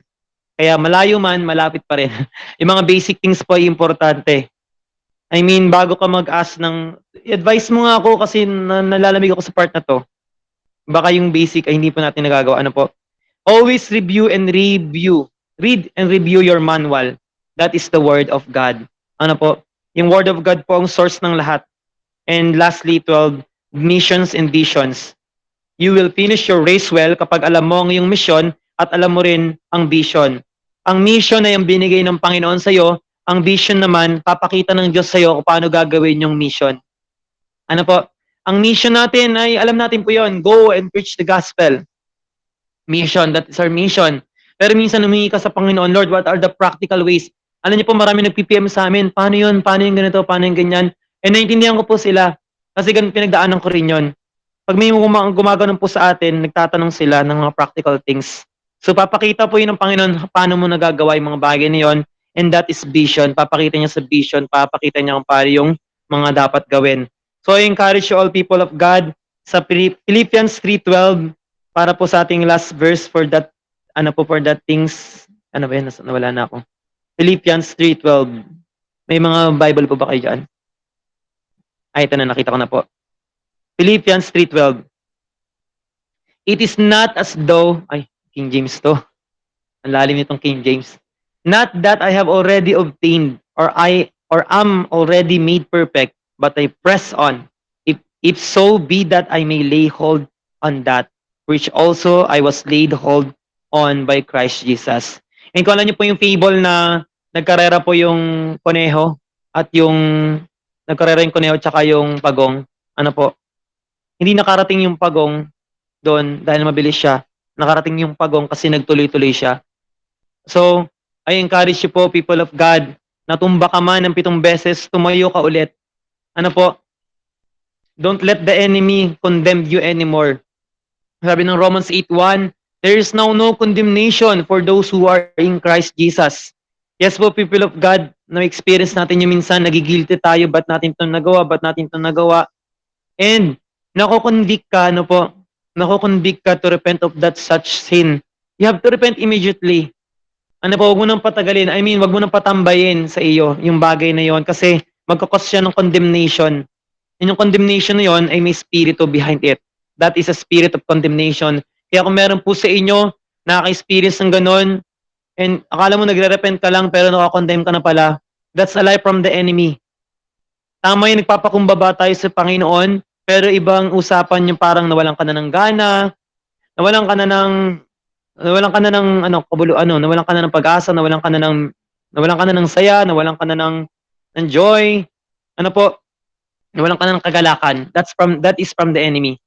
Kaya malayo man, malapit pa rin. Yung mga basic things po ay importante. I mean, bago ka mag-ask ng, advice mo nga ako kasi nalalamig ako sa part na to. Baka yung basic ay hindi po natin nagagawa. Ano po? Always review and review. Read and review your manual. That is the Word of God. Ano po? Yung Word of God po ang source ng lahat. And lastly, 12, missions and visions. You will finish your race well kapag alam mo ang iyong mission at alam mo rin ang vision. Ang mission ay ang binigay ng Panginoon sa iyo. Ang vision naman, papakita ng Diyos sa iyo kung paano gagawin yung mission. Ano po? Ang mission natin ay, alam natin po yon, go and preach the gospel. Mission, that is our mission. Pero minsan humingi ka sa Panginoon, Lord, what are the practical ways? Alam niyo po, marami nag-PPM sa amin, paano yun, paano yung ganito, paano yung ganyan. And naiintindihan ko po sila, kasi ganun pinagdaanan ko rin yun. Pag may gumagano'n po sa atin, nagtatanong sila ng mga practical things. So papakita po yun ng Panginoon paano mo nagagawa yung mga bagay na yun, and that is vision. Papakita niya sa vision, papakita niya kung paano yung mga dapat gawin. So I encourage you all people of God sa Philippians 3:12 para po sa ating last verse for that, for that things, ano ba yan, nawala na ako. Philippians 3:12. May mga Bible po ba kayo dyan? Ay, ito na, nakita ko na po. Philippians 3:12. It is not as though, King James to. Ang lalim nitong King James. Not that I have already obtained or am already made perfect, but I press on. If so be that I may lay hold on that which also I was laid hold on by Christ Jesus. And kung alam niyo po yung fable na nagkarera po yung koneho at yung nagkarera yung koneho tsaka yung pagong, ano po, hindi nakarating yung pagong doon dahil mabilis siya. Nakarating yung pagong kasi nagtuloy-tuloy siya. So, I encourage you po, people of God, na tumba ka man ng 7 beses, tumayo ka ulit. Ano po? Don't let the enemy condemn you anymore. Sabi ng Romans 8:1, there is now no condemnation for those who are in Christ Jesus. Yes po, people of God, na-experience natin yung minsan, nagigilty tayo, ba't natin ito nagawa? And, nako-convict ka, nako-convict ka to repent of that such sin. You have to repent immediately. Huwag mo nang patagalin. I mean, wag mo nang patambayin sa iyo yung bagay na yon kasi magkakos siya ng condemnation. And yung condemnation na yon ay may spirito behind it. That is a spirit of condemnation. Kaya kung meron po sa inyo, nakaka-experience ng ganon, and akala mo nagre-repent ka lang pero naka-condemn ka na pala, that's a lie from the enemy. Tama yung nagpapakumbaba tayo sa Panginoon, pero ibang usapan yung parang nawalan ka na ng gana, nawalan ka na ng nawalan ka na ng pag-asa, nawalan ka na ng saya, nawalan ka na ng joy. Nawalan ka na ng kagalakan. That is from the enemy.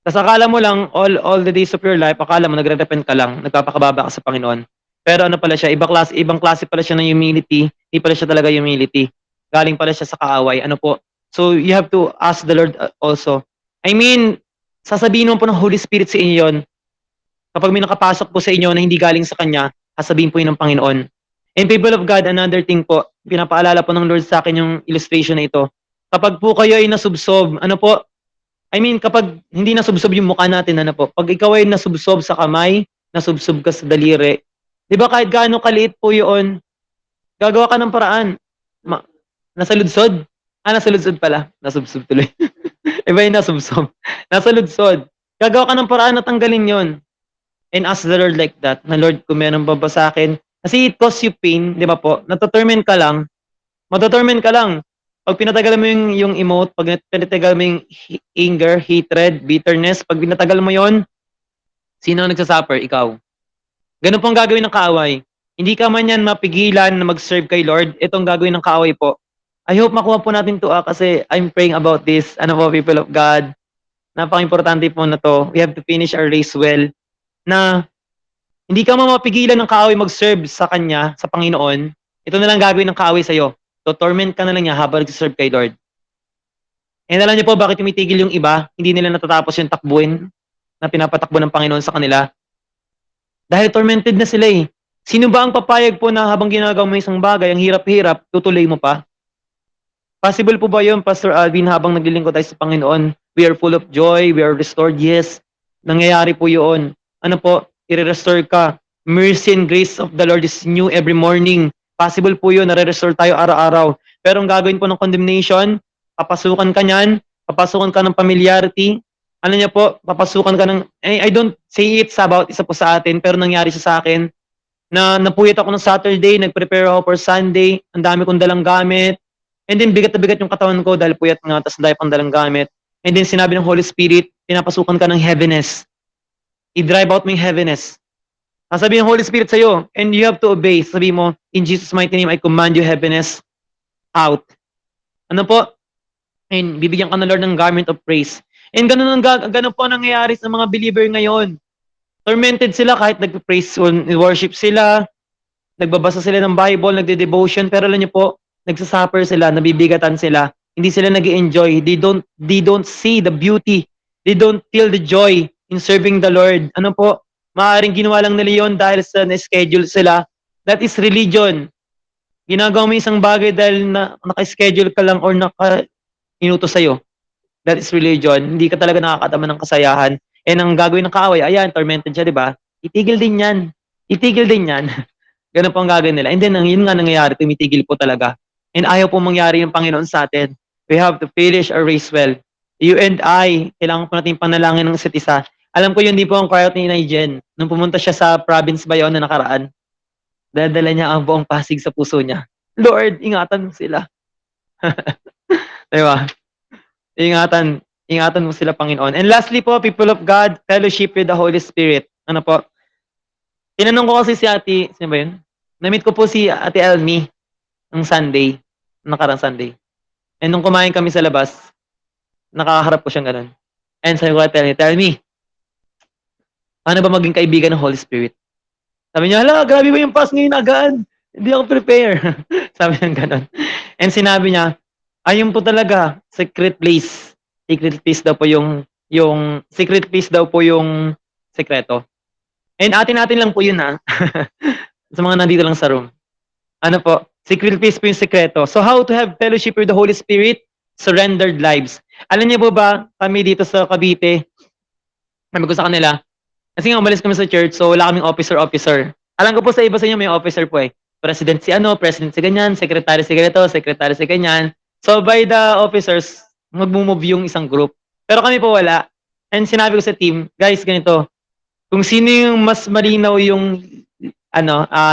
Tas akala mo lang all the days of your life, akala mo nagre-repent ka lang, nagpapakababa ka sa Panginoon. Pero ano pala siya, ibang klase pala siya ng humility. Hindi pala siya talaga humility. Galing pala siya sa kaaway. So you have to ask the Lord also. I mean, sasabihin mo po ng Holy Spirit sa inyo yun. Kapag may nakapasok po sa inyo na hindi galing sa Kanya, sasabihin po yun ng Panginoon. And people of God, another thing po, pinapaalala po ng Lord sa akin yung illustration na ito. Kapag po kayo ay nasubsob, kapag hindi nasubsob yung mukha natin, pag ikaw ay nasubsob sa kamay, nasubsob ka sa daliri, di ba kahit gaano kaliit po yun, gagawa ka ng paraan. Nasa ludsod? Nasa ludsod pala. Nasubsob tuloy. Iba yung nasubsob. Nasa ludsod. Gagawa ka ng paraan na tanggalin yon. And ask the Lord like that, na Lord, kung meron pa ba sa akin, kasi it causes you pain, di ba po? Matatorment ka lang. Pag pinatagal mo yung emote, pag pinatagal mo yung anger, hatred, bitterness, pag pinatagal mo yon, sino ang nagsasuffer? Ikaw. Ganun po ang gagawin ng kaaway. Hindi ka man yan mapigilan na mag-serve kay Lord, itong gagawin ng kaaway po. I hope makuha po natin 'to, kasi I'm praying about this. Ano po, people of God, napakaimportante po na 'to. We have to finish our race well, na hindi ka mapigilan ng kaaway mag-serve sa kanya, sa Panginoon. Ito na lang gagawin ng kaaway sa'yo, to-torment ka na lang niya habang nagse-serve kay Lord. And alam niyo po bakit tumitigil yung iba, hindi nila natatapos yung takbuhin na pinapatakbo ng Panginoon sa kanila? Dahil tormented na sila, eh. Sino ba ang papayag po na habang ginagawa mo isang bagay, ang hirap-hirap, tutuloy mo pa? Possible po ba yun, Pastor Alvin, habang naglilingkod tayo sa Panginoon, we are full of joy, we are restored? Yes, nangyayari po yun. Ano po, i-restore ka. Mercy and grace of the Lord is new every morning. Possible po yun, nare-restore tayo araw-araw. Pero ang gagawin po ng condemnation, papasukan ka niyan, papasukan ka ng familiarity, ano niya po, papasukan ka ng, I don't say it's about isa po sa atin, pero nangyari siya sa akin, na napuyat ako ng Saturday, nag-prepare ako for Sunday, ang dami kong dalang gamit, and then bigat na bigat yung katawan ko dahil puyat nga, tapos dahil pang dalang gamit. And then sinabi ng Holy Spirit, pinapasukan ka ng heaviness. I-drive out mo yung heaviness. Sasabihin ng Holy Spirit sa'yo, and you have to obey. Sabi mo, in Jesus' mighty name, I command you heaviness out. Ano po? And bibigyan ka ng Lord ng garment of praise. And ganun po ang nangyayari sa mga believer ngayon. Tormented sila kahit nag-praise, worship sila, nagbabasa sila ng Bible, nagde-devotion, pero alam niyo po, nagsasuffer sila, nabibigatan sila. Hindi sila nag-enjoy. They don't see the beauty. They don't feel the joy in serving the Lord. Ano po? Maaaring ginawa lang nila yun dahil sa na-schedule sila. That is religion. Ginagawa mo isang bagay dahil naka-schedule ka lang or naka-inutos sa'yo. That is religion. Hindi ka talaga nakakatama ng kasayahan. And ang gagawin ng kaaway, ayan, tormented siya, di ba? Itigil din yan. Itigil din yan. Ganun po ang gagawin nila. And then, yun nga nangyayari, tumitigil po talaga. And ayaw po mangyari yung Panginoon sa atin. We have to finish our race well. You and I, kailangan po natin panalangin ng isa't isa. Alam ko yun, di po ang quiet ni Jen. Nung pumunta siya sa province ba yun na nakaraan, dadala niya ang buong Pasig sa puso niya. Lord, ingatan mo sila. Di ba? Ingatan mo sila, Panginoon. And lastly po, people of God, fellowship with the Holy Spirit. Ano po? Tinanong ko kasi si ate, sino ba yun? Na-meet ko po si Ate Elmi ng Sunday, nakarang Sunday. And nung kumain kami sa labas, nakaharap ko siyang ganun. And sabi ko kay Ate Elmi, "Tell me, paano ba maging kaibigan ng Holy Spirit?" Sabi niya, "Hala, grabe ba yung pass ngayon agad? Hindi ako prepare." Sabi niya ganun. And sinabi niya, ayun po talaga, secret place. Secret place daw po yung secret place daw po yung sekreto. And atin-atin lang po yun, ha. Sa mga nandito lang sa room. Ano po, secret place po yung sekreto. So how to have fellowship with the Holy Spirit? Surrendered lives. Alam niyo po ba, kami dito sa Cavite, sabi ko sa kanila, kasi nga umalis kami sa church, so wala kaming officer. Alam ko po sa iba sa inyo may officer po eh. President si ano, president si ganyan, secretary si ganito, secretary si ganyan. So by the officers, mag-move yung isang group. Pero kami po wala. And sinabi ko sa team, guys, ganito, kung sino yung mas malinaw yung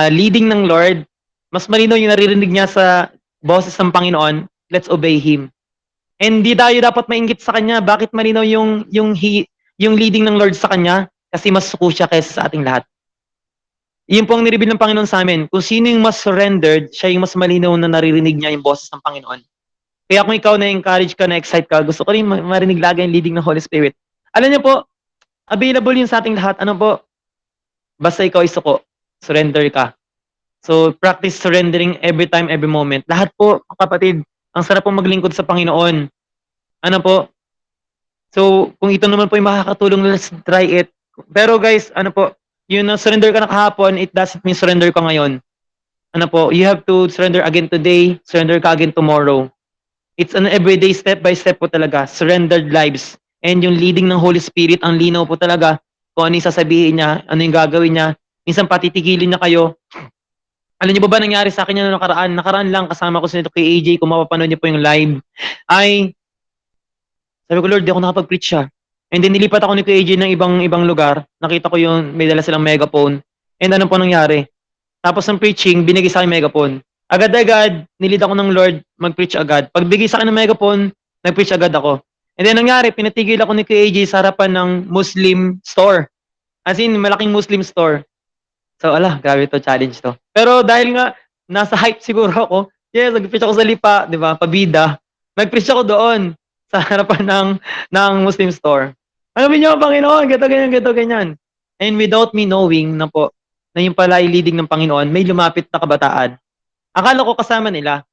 leading ng Lord, mas malinaw yung naririnig niya sa boses ng Panginoon, let's obey Him. And di tayo dapat mainggit sa Kanya. Bakit malinaw yung leading ng Lord sa Kanya? Kasi mas suko siya kaysa sa ating lahat. Yun po ang niribig ng Panginoon sa amin. Kung sino yung mas surrendered, siya yung mas malinaw na naririnig niya yung boses ng Panginoon. Kaya kung ikaw na-encourage ka, na-excite ka, gusto ko rin marinig lagi yung leading ng Holy Spirit. Alam niyo po, available yun sa ating lahat. Ano po? Basta ikaw ay suko. Surrender ka. So, practice surrendering every time, every moment. Lahat po, kapatid, ang sarap po maglingkod sa Panginoon. Ano po? So, kung ito naman po yung makakatulong, let's try it. Pero guys, ano po, yun na surrender ka na kahapon, it doesn't mean surrender ka ngayon. Ano po, you have to surrender again today, surrender ka again tomorrow. It's an everyday step by step po talaga, surrendered lives. And yung leading ng Holy Spirit, ang linaw po talaga kung ano yung sasabihin niya, ano yung gagawin niya. Minsan patitigilin niya kayo. Alam niyo ba nangyari sa akin yung nakaraan lang kasama ko sa nito kay AJ, kung mapapanood niyo po yung live, ay sabi ko, Lord, di ako nakapag-preach siya. And then nilipat ako ni Kuya AJ ng ibang lugar. Nakita ko yung may dala silang megaphone. And ano po nangyari? Tapos ng preaching, binigay sa akin megaphone. Agad-agad, nilid ako ng Lord, mag-preach agad. Pagbigay sa akin ng megaphone, nag-preach agad ako. And then nangyari, pinatigil ako ni Kuya AJ sa harapan ng Muslim store. As in, malaking Muslim store. So, grabe to, challenge to. Pero dahil nga, nasa hype siguro ako, Yes, nag-preach ako sa Lipa, 'di ba, Pabida. Nag-preach ako doon sa harapan ng Muslim store. "Alamin niyo ang Panginoon, ganito, ganyan, ganito, ganyan." And without me knowing na po, na yun pala ay leading ng Panginoon, may lumapit na kabataan. Akala ko kasama nila.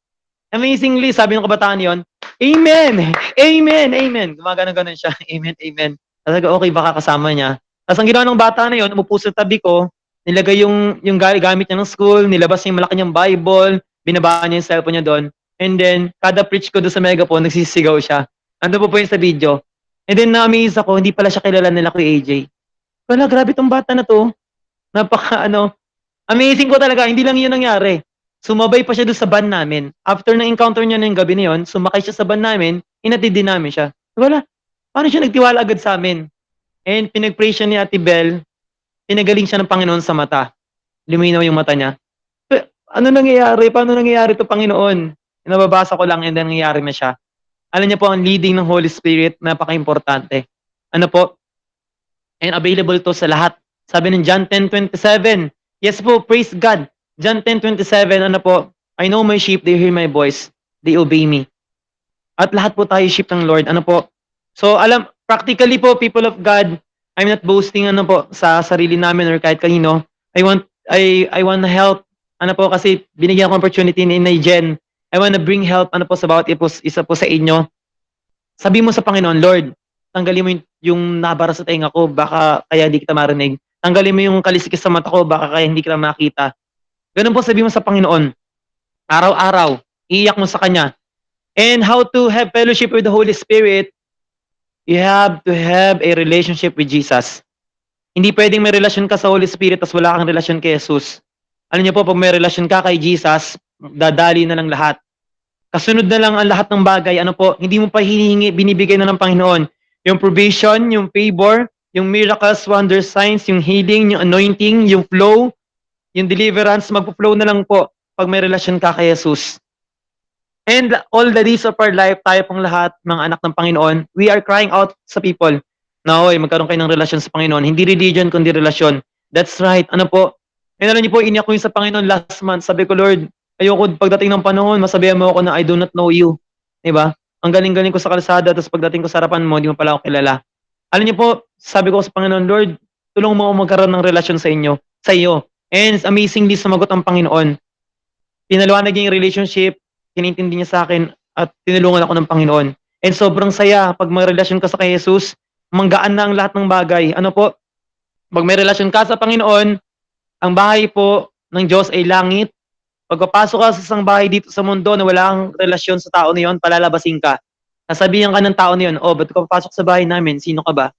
Amazingly, sabi ng kabataan yon, "Amen! Amen! Amen!" Gumagano'n-gano'n siya, "Amen, amen." Sabi ko, "Okey, baka kasama niya." Ta's ang ginawa ng bata na yun, umupo sa tabi ko, nilagay yung gamit niya ng school, nilabas niya yung malaki niyang Bible, binaba niya yung cellphone niya do'n, and then kada preach ko do'n sa megaphone, nagsisigaw siya. Andun po yun sa video. And then na-amaze ako, hindi pala siya kilala nila Kuya AJ. Hala, grabe 'tong bata na 'to, napaka-ano. Amazing po talaga, hindi lang 'yun nangyari. Sumabay pa siya dun sa van namin. After ng encounter niya ng gabi na 'yun, sumakay siya sa van namin, hinatid din namin siya. Wala, paano siya nagtiwala agad sa'min? And pinag-pray siya ni Ate Bell, pinagaling siya ng Panginoon sa mata. Luminaw yung mata niya. Ano nangyayari? Paano nangyayari 'to, Panginoon? Nababasa ko lang and then nangyayari na siya. Alam niyo po ang leading ng Holy Spirit napakaimportante. Ano po, and available 'to sa lahat. Sabi ng John 10:27. Yes po, praise God. John 10:27, ano po, "I know my sheep, they hear my voice, they obey me." At lahat po tayo sheep ng Lord, ano po. So practically po, people of God, I'm not boasting ano po sa sarili namin or kahit kanino. I want help, ano po, kasi binigyan ako ng opportunity ni Inay Jen. I wanna bring help, ano po, sa bawat isa po sa inyo. Sabi mo sa Panginoon, "Lord, tanggalin mo yung nabara sa tenga ko, baka kaya hindi kita marinig. Tanggalin mo yung kaliskis sa mata ko, baka kaya hindi kita makita." Gano'n po sabihin mo sa Panginoon. Araw-araw, iiyak mo sa Kanya. And how to have fellowship with the Holy Spirit, you have to have a relationship with Jesus. Hindi puwedeng may relasyon ka sa Holy Spirit ta's wala kang relasyon kay Jesus. Alam niyo po, 'pag may relasyon ka kay Jesus, dadaloy na lang lahat. Kasunod na lang ang lahat ng bagay, ano po, hindi mo pa hinihingi, binibigay na ng Panginoon. Yung provision, yung favor, yung miracles, wonders, signs, yung healing, yung anointing, yung flow, yung deliverance, magpo-flow na lang po 'pag may relasyon ka kay Jesus. And all the days of our life, tayo pong lahat, mga anak ng Panginoon, we are crying out sa people na, "Hoy, magkaroon kayo ng relasyon sa Panginoon." Hindi religion kundi relasyon. That's right, ano po. And alam niyo po, iniyak ko yun sa Panginoon last month. Sabi ko, "Lord, ayoko pagdating ng panahon, masabihan mo ako na I do not know you." 'Di ba? Ang galing-galing ko sa kalsada, tapos pagdating ko sa harapan mo, hindi mo pala ako kilala. Alam niyo po, sabi ko sa Panginoon, "Lord, tulungan mo ako magkaroon ng relasyon sa iyo." And amazingly, sumagot ang Panginoon. Pinaliwanag niya yung relationship, inintindi niya sa'kin at tinulungan ako ng Panginoon. And sobrang saya 'pag may relasyon ka sa kay Jesus, manggaan na ang lahat ng bagay. Ano po, 'pag may relasyon ka sa Panginoon, ang bahay po ng Diyos ay langit. 'Pag papasok ka sa isang bahay dito sa mundo na wala kang relasyon sa tao na 'yon, palalabasin ka. Sasabihan ka ng tao na 'yon, "Oh, ba't ka papasok sa bahay namin, sino ka ba?"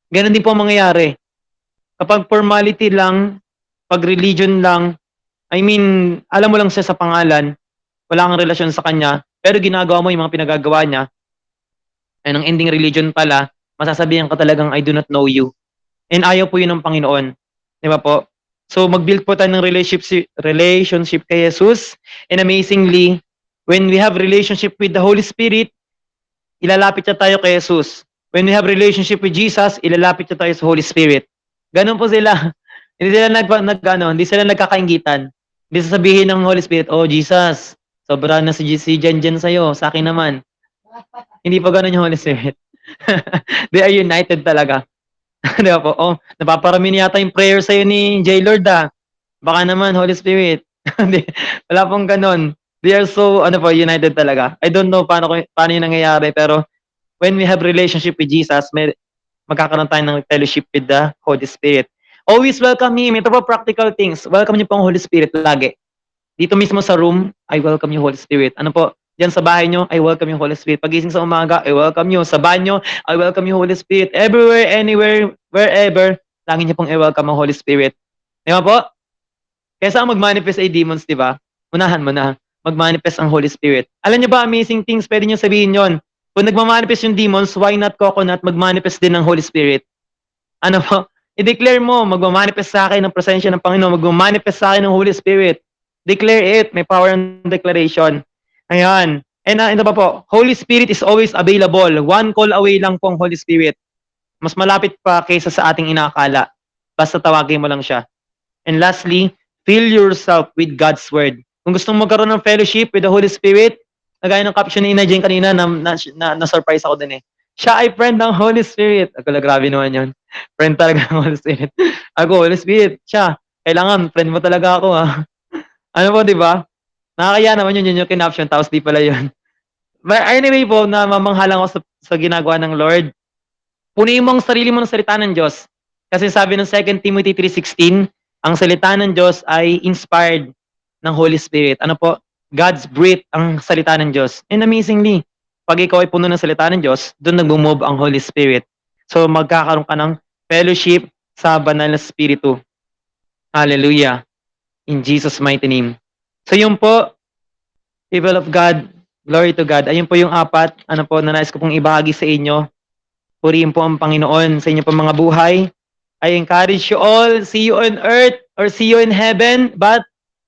Gano'n din po ang mangyayari. Kapag formality lang, 'pag religion lang, I mean, alam mo lang siya sa pangalan, wala kang relasyon sa kanya, pero ginagawa mo yung mga pinagagawa niya, and ang ending religion pala, masasabihan ka talagang, "I do not know you." And ayaw po yun ng Panginoon, 'di ba po? So mag-build po tayo ng relationship kay Jesus, and amazingly, when we have relationship with the Holy Spirit, ilalapit niya tayo kay Jesus. When we have relationship with Jesus, ilalapit niya tayo sa Holy Spirit. Gano'n po sila. Hindi sila hindi sila nagkakainggitan. Hindi sasabihin ng Holy Spirit, "Oh, Jesus, sobra na si Jenjen sa'yo, sa'kin naman." Hindi po gano'n yung Holy Spirit. They are united talaga. 'Di ba po? "Oh, napaparami na yata yung prayer sa'yo ni J-Lord, ah. Baka naman Holy Spirit." Hindi, wala pong gano'n. They are so ano po, united talaga. I don't know paano yung nangyayari, pero when we have relationship with Jesus, magkakaroon tayo ng fellowship with the Holy Spirit. Always welcome Him. Ito po practical things. Welcome niyo po ang Holy Spirit lagi. Dito mismo sa room, I welcome you Holy Spirit. Ano po, diyan sa bahay niyo, I welcome you Holy Spirit. Pagising sa umaga, I welcome you. Sa banyo, I welcome you Holy Spirit. Everywhere, anywhere, wherever, lagi niyo pong i-welcome ang Holy Spirit. Di ba po? Kaysa mag-manifest ay demons, di ba? Unahan mo na, mag-manifest ang Holy Spirit. Alam niyo ba, amazing things, pwede niyo sabihin yon. Kung nagma-manifest yung demons, why not coconut, mag-manifest din ng Holy Spirit? Ano po, i-declare mo, magma-manifest sa akin ang presensya ng Panginoon, magma-manifest sa akin ng Holy Spirit. Declare it, may power ng declaration. Ayan. And ito pa po, Holy Spirit is always available. One call away lang po ang Holy Spirit. Mas malapit pa kaysa sa ating inaakala. Basta tawagin mo lang siya. And lastly, fill yourself with God's Word. Kung gusto mong magkaroon ng fellowship with the Holy Spirit, kagaya ng caption ni Ina Jane kanina na-surprise ako dun eh. Siya ay friend ng Holy Spirit. Akala grabe naman yun. Friend talaga ng Holy Spirit. Ako, Holy Spirit, siya. Kailangan, friend mo talaga ako ha. Ano po, di ba? Nakakaya naman yun yung kinaption, tapos di pala yun. But anyway po, namamanghalang ako sa ginagawa ng Lord. Punuin mo ang sarili mo ng salita ng Diyos. Kasi sabi ng 2 Timothy 3:16, ang salita ng Diyos ay inspired ng Holy Spirit. Ano po? God's breath ang salita ng Diyos. And amazingly, pag ikaw ay puno ng salita ng Diyos, doon nagmo-move ang Holy Spirit. So magkakaroon ka ng fellowship sa banal na spiritu. Hallelujah. In Jesus' mighty name. So yun po, people of God, glory to God. Ayun po yung apat, ano po, na nais ko pong ibahagi sa inyo. Purihin po ang Panginoon sa inyo pong mga buhay. I encourage you all, see you on earth or see you in heaven, but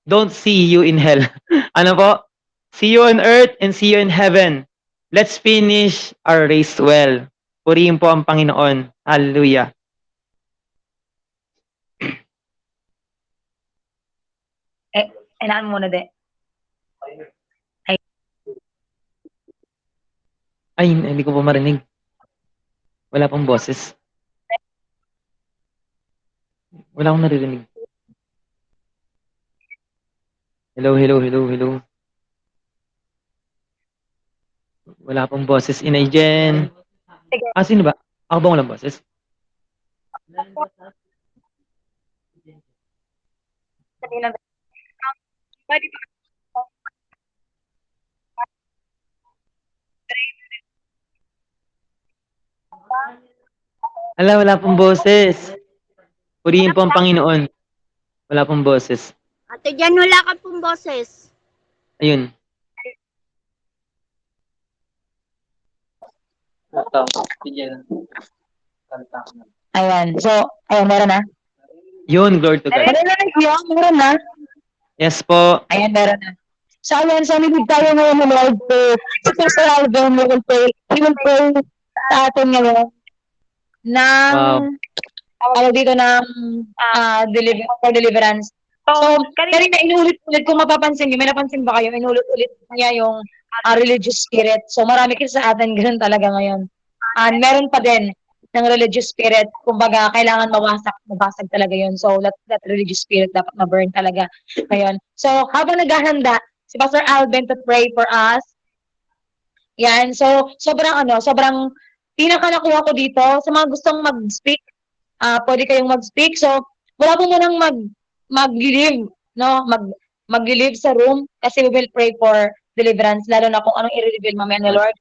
don't see you in hell. Ano po? See you on earth and see you in heaven. Let's finish our race well. Purihin po ang Panginoon. Hallelujah. Inaan muna de. Ay, hindi ko pa marinig. Wala pang boses. Wala akong naririnig. Hello, hello, hello, hello. Wala pang boses. Inay Jen. Sige. Sino ba? Ako ba walang boses? Sabihin lang. Pwede ba? Wala pong boses. Purihin po ang Panginoon. Wala pong boses. Ate Jan, wala ka pong boses. Ayun. Ayan. So, ayan, meron na. Yun, glory to God. Meron na. Yes po. Ayan, meron na. So, ayan, so nilid tayo ngayon ng Lord to si Pastor Alvin, he will pray sa atin ngayon ng, Wow. tawag dito ng for deliverance. So, kanina inulit-ulit, kung mapapansin niyo, may napansin ba kayo, inulit-ulit niya yung religious spirit. So, marami kasi sa atin ganun talaga ngayon. And meron pa din ng religious spirit, kumbaga, kailangan mabasag talaga yun. So, that religious spirit dapat ma-burn talaga ngayon. So, habang naghahanda, si Pastor Alvin to pray for us. Yan. So, sobrang pinaka-nakuha ko dito, sa mga gustong mag-speak, pwede kayong mag-speak. So, wala po munang mag-live, no? Mag-live sa room kasi we will pray for deliverance, lalo na kung anong i-reveal mamaya ni Lord.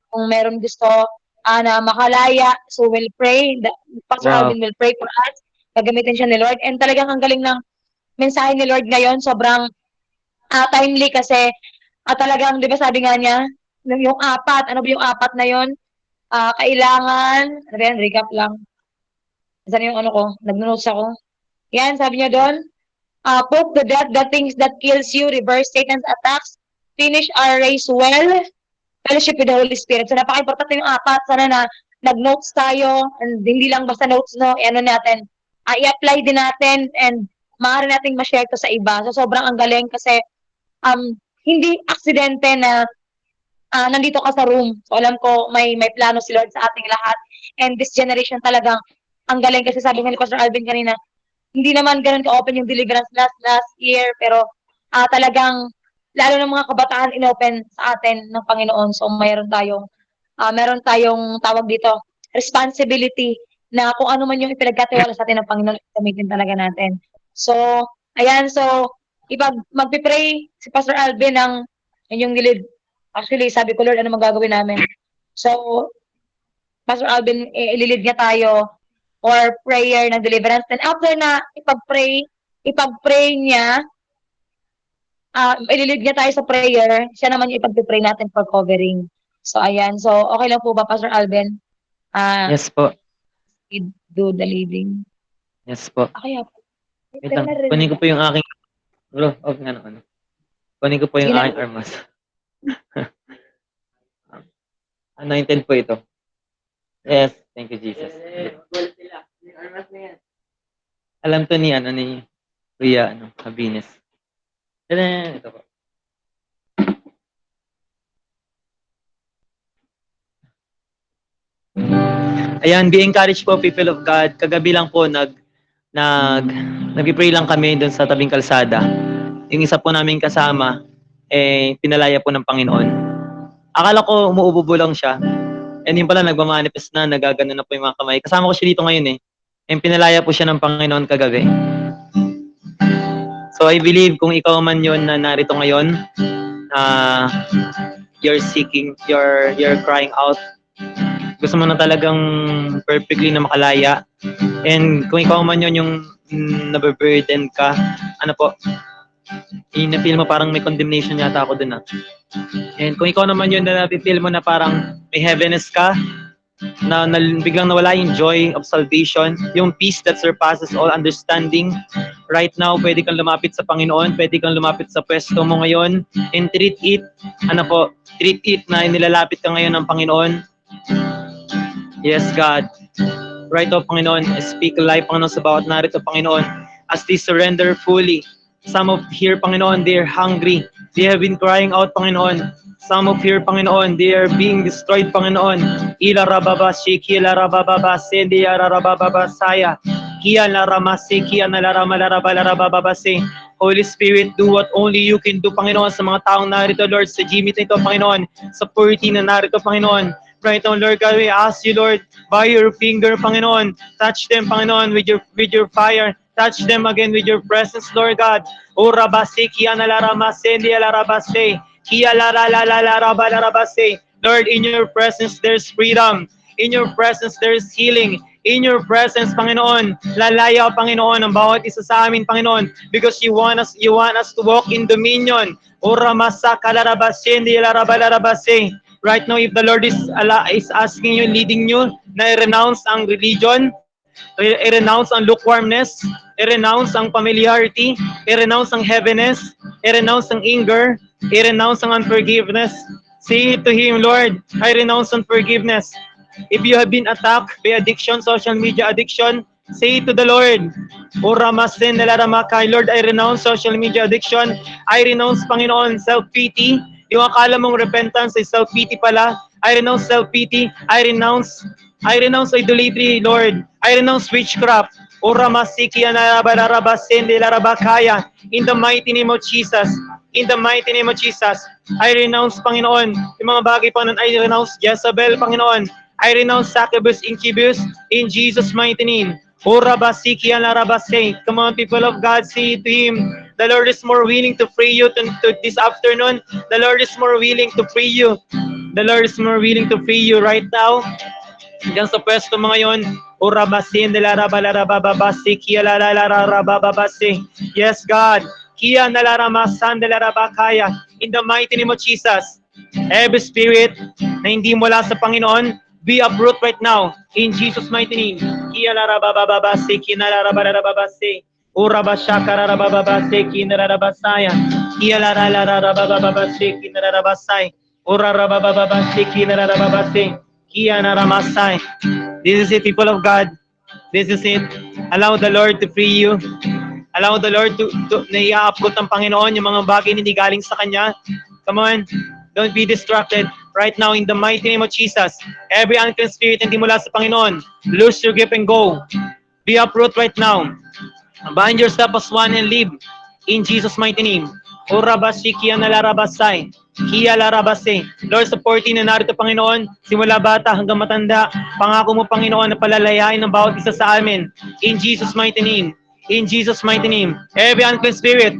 Kung meron gusto na makalaya, so we'll pray. Pastor Wow. Alvin will pray for us. Gagamitin siya ni Lord. And talagang ang galing ng mensahe ni Lord ngayon. Sobrang timely kasi talagang, di ba sabi nga niya, yung apat, ano ba yung apat na yon? Kailangan, ano ba yan, recap lang. Saan yung ano ko? Nag-notes ako. Yan, sabi niya doon, put to death the things that kills you, reverse Satan's attacks, finish our race well, fellowship with the Holy Spirit. So, napaka-importante yung apat. Sana na nag-notes tayo, and hindi lang basta notes, no, ano natin, i-apply din natin, and maaari nating ma-share to sa iba. So, sobrang ang galing kasi, hindi aksidente na nandito ka sa room. So, alam ko, may plano si Lord sa ating lahat. And this generation talagang, ang galing kasi sabi nga ni Pastor Alvin kanina, hindi naman ganun ka-open yung deliverance last year, pero talagang, lalo ng mga kabataan, inopen sa atin ng Panginoon. So, meron tayong tawag dito, responsibility na kung ano man yung ipinagkatiwala sa atin ng Panginoon, gamitin talaga natin. So, ayan, so, magpipray si Pastor Alvin ng yung gilid. Actually, sabi ko, Lord, ano magagawin namin? So, Pastor Alvin, ililid niya tayo or prayer ng deliverance. Then after na ipag-pray niya, ililid niya tayo sa prayer, siya naman yung ipag-pray natin for covering. So, ayan. So, okay lang po ba, Pastor Alvin? Yes po. Do the leading. Yes po. Okay, Wait lang. Kunin ko po yung aking... Bro, off nga naman. Kunin ko po yung aking armas. Anointed po ito. Yes. Thank you, Jesus. Alam to ni Kuya, Habines. Ito po. Ayan, be encouraged po, people of God. Kagabi lang po, nag-pray lang kami doon sa tabing kalsada. Yung isa po namin kasama, pinalaya po ng Panginoon. Akala ko umuubo lang siya. And yun pala, nagmamanifest na, nagagano na po yung mga kamay. Kasama ko siya dito ngayon And pinalaya po siya ng Panginoon kagabi. So I believe kung ikaw man yun na narito ngayon, you're seeking, you're crying out. Gusto mo na talagang perfectly na makalaya. And kung ikaw man yun yung nababurden ka, na-feel mo parang may condemnation yata ako dun And kung ikaw naman yun na na-feel mo na parang may heaviness ka, na biglang nawala yung joy of salvation, yung peace that surpasses all understanding. Right now, pwede kang lumapit sa Panginoon, pwede kang lumapit sa pwesto mo ngayon, and treat it na nilalapit ka ngayon ng Panginoon. Yes, God. Right o, Panginoon, speak life, Panginoon, sa bawat narito, Panginoon, as they surrender fully. Some of here, Panginoon, they are hungry. They have been crying out, Panginoon. Some of here, Panginoon, they are being destroyed, Panginoon. Ila rababasi, kila rabababasi, diya rabababasaya. Kia la ramasi, kia na la rama. Holy Spirit, do what only you can do, Panginoon, sa mga taong narito, Lord, sa Jimmy nito, Panginoon, sa 14 na narito, Panginoon. Right now, Lord God, we ask you, Lord, by your finger, Panginoon, touch them, Panginoon, with your fire. Touch them again with your presence, Lord God. O rabasi, kia na la ramasi, diya la rabasi. Kia la rabase. Lord, in your presence, there's freedom. In your presence, there's healing. In your presence, Panginoon, lalaya, Panginoon, ang bawat isa sa amin, Panginoon, because you want us to walk in dominion. O ramasa kalarabase, hindi larabalarabase. Right now, if the Lord is asking you, leading you, na i-renounce ang religion, i-renounce ang lukewarmness, i-renounce ang familiarity, i-renounce ang heaviness, i-renounce ang anger, i-renounce ang unforgiveness. Say to Him, Lord, I renounce unforgiveness. If you have been attacked by addiction, social media addiction, say to the Lord, O Ramasen de la Ramakay, Lord, I renounce social media addiction. I renounce, Panginoon, self-pity. Yung akala mong repentance ay self-pity pala. I renounce self-pity. I renounce idolatry, Lord. I renounce witchcraft. O Ramasiki Anarabasen de la Rabakaya. In the mighty name of Jesus. In the mighty name of Jesus. I renounce, Panginoon, yung mga bagay, Panginoon. I renounce Jezebel, Panginoon. I renounce succubus, incubus, in Jesus' mighty name. O Rabasiki Anarabase. Come on, people of God, say to Him, the Lord is more willing to free you to this afternoon. The Lord is more willing to free you. The Lord is more willing to free you right now. Diyan sa pwesto mo ngayon, O Rabasin de la Rabalarabababasi, Kia la Rabababasi. Yes, God. Kia na la Ramasan de la Rabakaya. In the mighty name of Jesus, every spirit na hindi mula sa Panginoon, be uproot right now. In Jesus' mighty name. Kia la Rababababasi, Kia na la Rabalarababasi. O Rabashaka Rabababasi, Kia na Rabasaya. Kia la Rababababasi, Kia na Rabasay. O Rababababasi, Kia na Rababasi. Kia na Ramasay. This is it, people of God. This is it. Allow the Lord to free you. Allow the Lord to na i-upload ng Panginoon yung mga bagay na hindi galing sa Kanya. Come on. Don't be distracted. Right now, in the mighty name of Jesus, every unclean spirit na hindi mula sa Panginoon, lose your grip and go. Be uproot right now. Bind yourself as one and live. In Jesus' mighty name. O Rabashi, Kia na larabasay. Kia larabase. Lord, sa 14 na narito, Panginoon, simula bata hanggang matanda, pangako mo, Panginoon, na palalayain ng bawat isa sa amin. In Jesus' mighty name. In Jesus' mighty name. Every unclean spirit,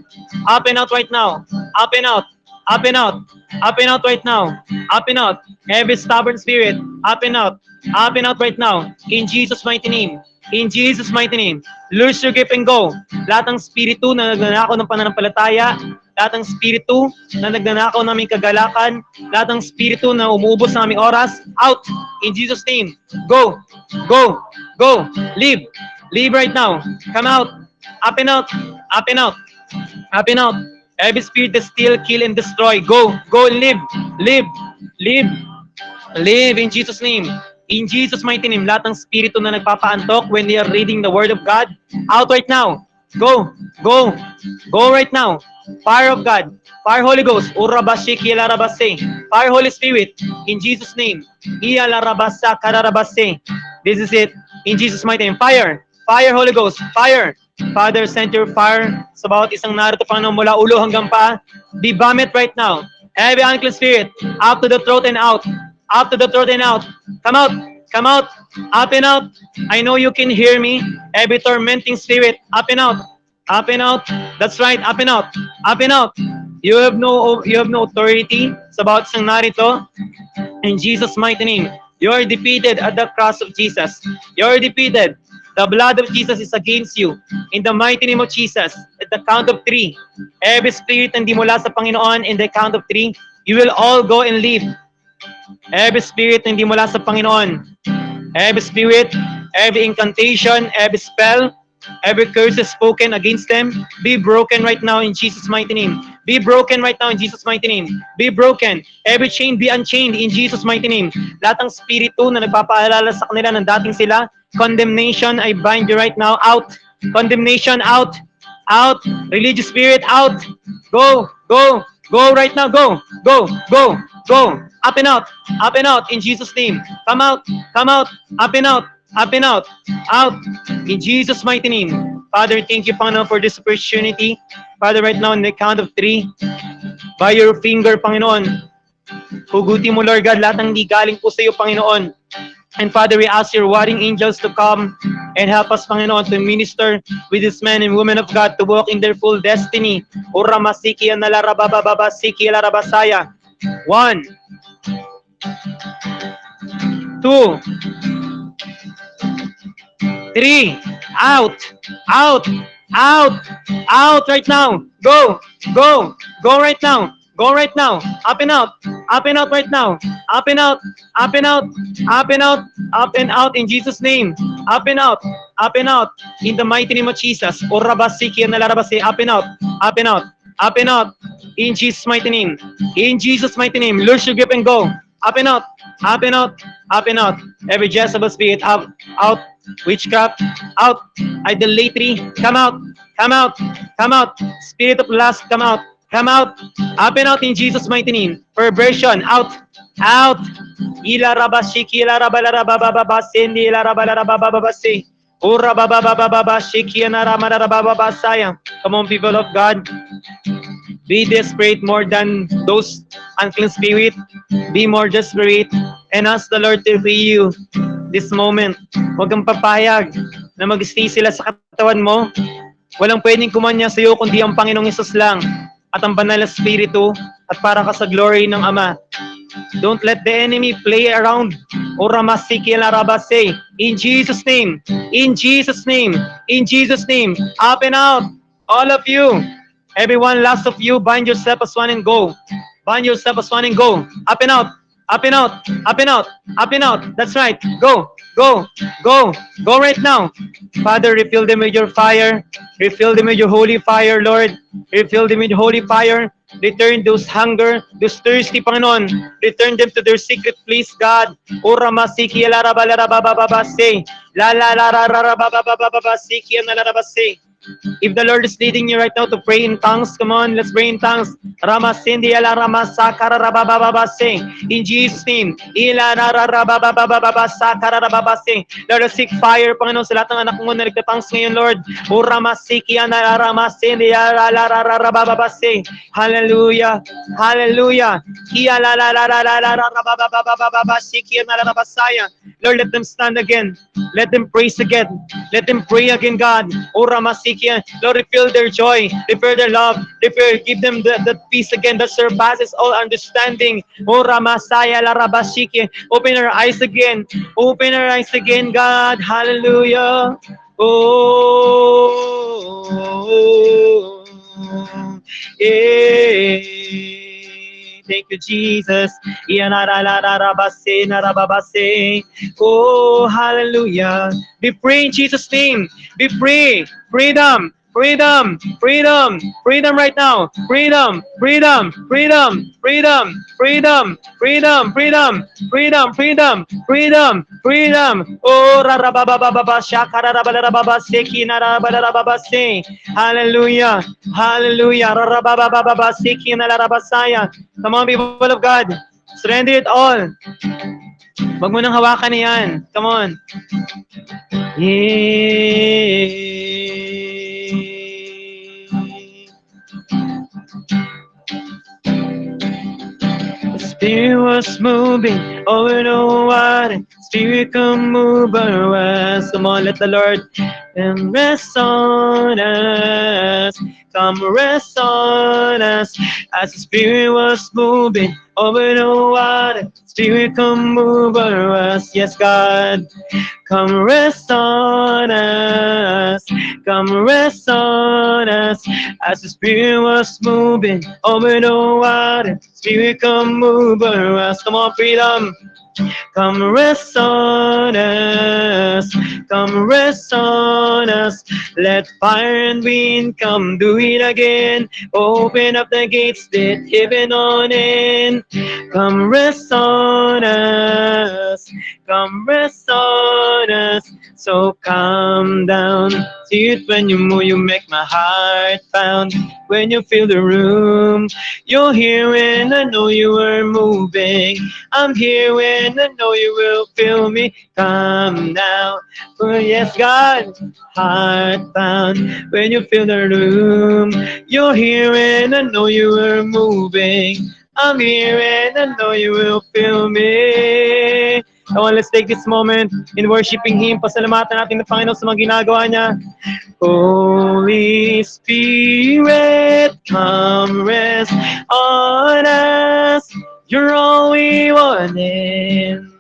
up and out right now. Up and out. Up and out. Up and out right now. Up and out. Every stubborn spirit, up and out. Up and out right now. In Jesus' mighty name. In Jesus' mighty name. Lose your grip and go. Lahat ng spiritu na nagnanakaw ng pananampalataya, lahat ng spiritu na nagnanakaw ng aming kagalakan, lahat ng spiritu na umuubos ng aming oras, out. In Jesus' name. Go. Go. Go. Leave. Leave right now. Come out. Up and out. Up and out. Up and out. Every spirit that steal, kill, and destroy, go. Go and live. Live. Live. Live in Jesus' name. In Jesus' mighty name, lahat ng spirito na nagpapaantok when they are reading the Word of God, out right now. Go. Go. Go right now. Fire of God. Fire Holy Ghost. Urabashi kilarabase. Fire Holy Spirit. In Jesus' name. Ialarabasa kararabase. This is it. In Jesus' mighty name. Fire. Fire Holy Ghost. Fire. Father, send your fire sa bawat isang narito, Panginoon, mula ulo hanggang paa. Be vomit right now. Every unclean spirit, out to the throat and out. Out to the throat and out. Come out. Come out. Up and out. I know you can hear me. Every tormenting spirit, up and out. Up and out. That's right. Up and out. Up and out. You have no authority sa bawat isang narito. In Jesus' mighty name, you are defeated at the cross of Jesus. You are defeated. The blood of Jesus is against you. In the mighty name of Jesus, at the count of 3, every spirit na hindi mula sa Panginoon, in the count of 3, you will all go and leave. Every spirit na hindi mula sa Panginoon, every spirit, every incantation, every spell, every curse is spoken against them, be broken right now in Jesus' mighty name. Be broken right now in Jesus' mighty name. Be broken. Every chain be unchained in Jesus' mighty name. Lahat ng spirito na nagpapaalala sa kanila ng dating sila, condemnation, I bind you right now. Out. Condemnation, out. Out. Religious spirit, out. Go. Go. Go right now. Go. Go. Go. Go. Up and out. Up and out in Jesus' name. Come out. Come out. Up and out. Up and out. Out. In Jesus' mighty name. Father, thank you, Panginoon, for this opportunity. Father, right now, in the count of 3, by your finger, Panginoon, hugutin mo, Lord God, lahat ng hindi galing po sa iyo, Panginoon. And Father, we ask your warring angels to come and help us, Panginoon, to minister with these men and women of God to walk in their full destiny. Ora masiki nalarabababa siki larabasaya. 1, 2, 3, out, out, out, out right now. Go, go, go right now. Go right now. Up and out. Up and out right now. Up and out. Up and out. Up and out. Up and out in Jesus' name. Up and out. Up and out. In the mighty name of Jesus. Orabasiki and Nalarabasi. Up and out. Up and out. Up and out. In Jesus' mighty name. In Jesus' mighty name. Loose your grip and go. Up and out. Up and out. Up and out. Every Jezebel spirit out. Out. Witchcraft out. Idolatry come out. Come out. Come out. Spirit of lust come out. Come out. Up and out in Jesus' mighty name. Perversion out. Out. Ila rabashiki ila rabalarababababasindi ila rabalarababababasi. Ura bababababashiki na ramarabababasaya. Come on, people of God. Be desperate more than those unclean spirit. Be more desperate and ask the Lord to free you this moment. Huwag kang papayag na mag-stay sila sa katawan mo. Walang pwedeng kumanya sa iyo kundi ang Panginoong Hesus lang at ang banal na spiritu at para ka sa glory ng Ama. Don't let the enemy play around. In Jesus' name, in Jesus' name, in Jesus' name, up and out, all of you. Everyone, last of you, bind yourself as one and go. Bind yourself as one and go. Up and out. Up and out. Up and out. Up and out. That's right. Go. Go. Go. Go right now. Father, refill them with your fire. Refill them with your holy fire, Lord. Refill them with holy fire. Return those hunger, those thirsty, Panginoon. Return them to their secret place, God. Ora masiki la rabalarababababase. La la la la rabababababasiki na larabase. If the Lord is leading you right now to pray in tongues, come on, let's pray in tongues. Ramasindi ala ramasakara rababababase. In Jesus' name. Ila rarabababababasakara rababase. Lord, seek fire, Panginoon, sa lahat ng anak mo na nagtatangs ngayon, Lord. O ramasiki ana ramasindi ala rarabababase. Hallelujah. Hallelujah. Iya la la la la la la rabababababasiki ana rabasaya. Lord, let them stand again. Let them praise again. Let them pray again, God. O ramasiki. Lord, refill their joy, refill their love, give them the peace again that surpasses all understanding. Oh, Ramasaya Larabashiki, open our eyes again, God, hallelujah. Oh, yeah. Thank you, Jesus. Oh, hallelujah. Be free in Jesus' name. Be free. Freedom. freedom, freedom, freedom right now, freedom, freedom, freedom, freedom, freedom, freedom, freedom, freedom, freedom, freedom, freedom. Oh, rarababababa, shakararabalababa, sekinarabalababa, se. Hallelujah, hallelujah. Rarababababa, sekinarabasaya. Come on, people of God, surrender it all. Wag mo nang hawakan yan. Come on. The Spirit was moving over the water. Spirit come move over us. Come on, let the Lord rest on us. Come rest on us. As the Spirit was moving over the water. Spirit come move over us. Yes, God. Come rest on us. Come rest on us. As the Spirit was moving over the water. Spirit come move over us. Come on, freedom. Come rest on us. Come rest on us. Let fire and wind come do it again. Open up the gates, let heaven on in. Come rest on us. Come rest on us. So calm down. See it when you move, you make my heart pound. When you feel the room, you're here when I know you are moving. I'm here when I know you will feel me. Come now. Oh, yes, God. Heart bound. When you feel the room, you're here when I know you are moving. I'm here and I know you will feel me. Come on, let's take this moment in worshiping Him. Pasalamatan natin ng Panginoon sa mga ginagawa niya. Holy Spirit, come rest on us. You're all we wanted.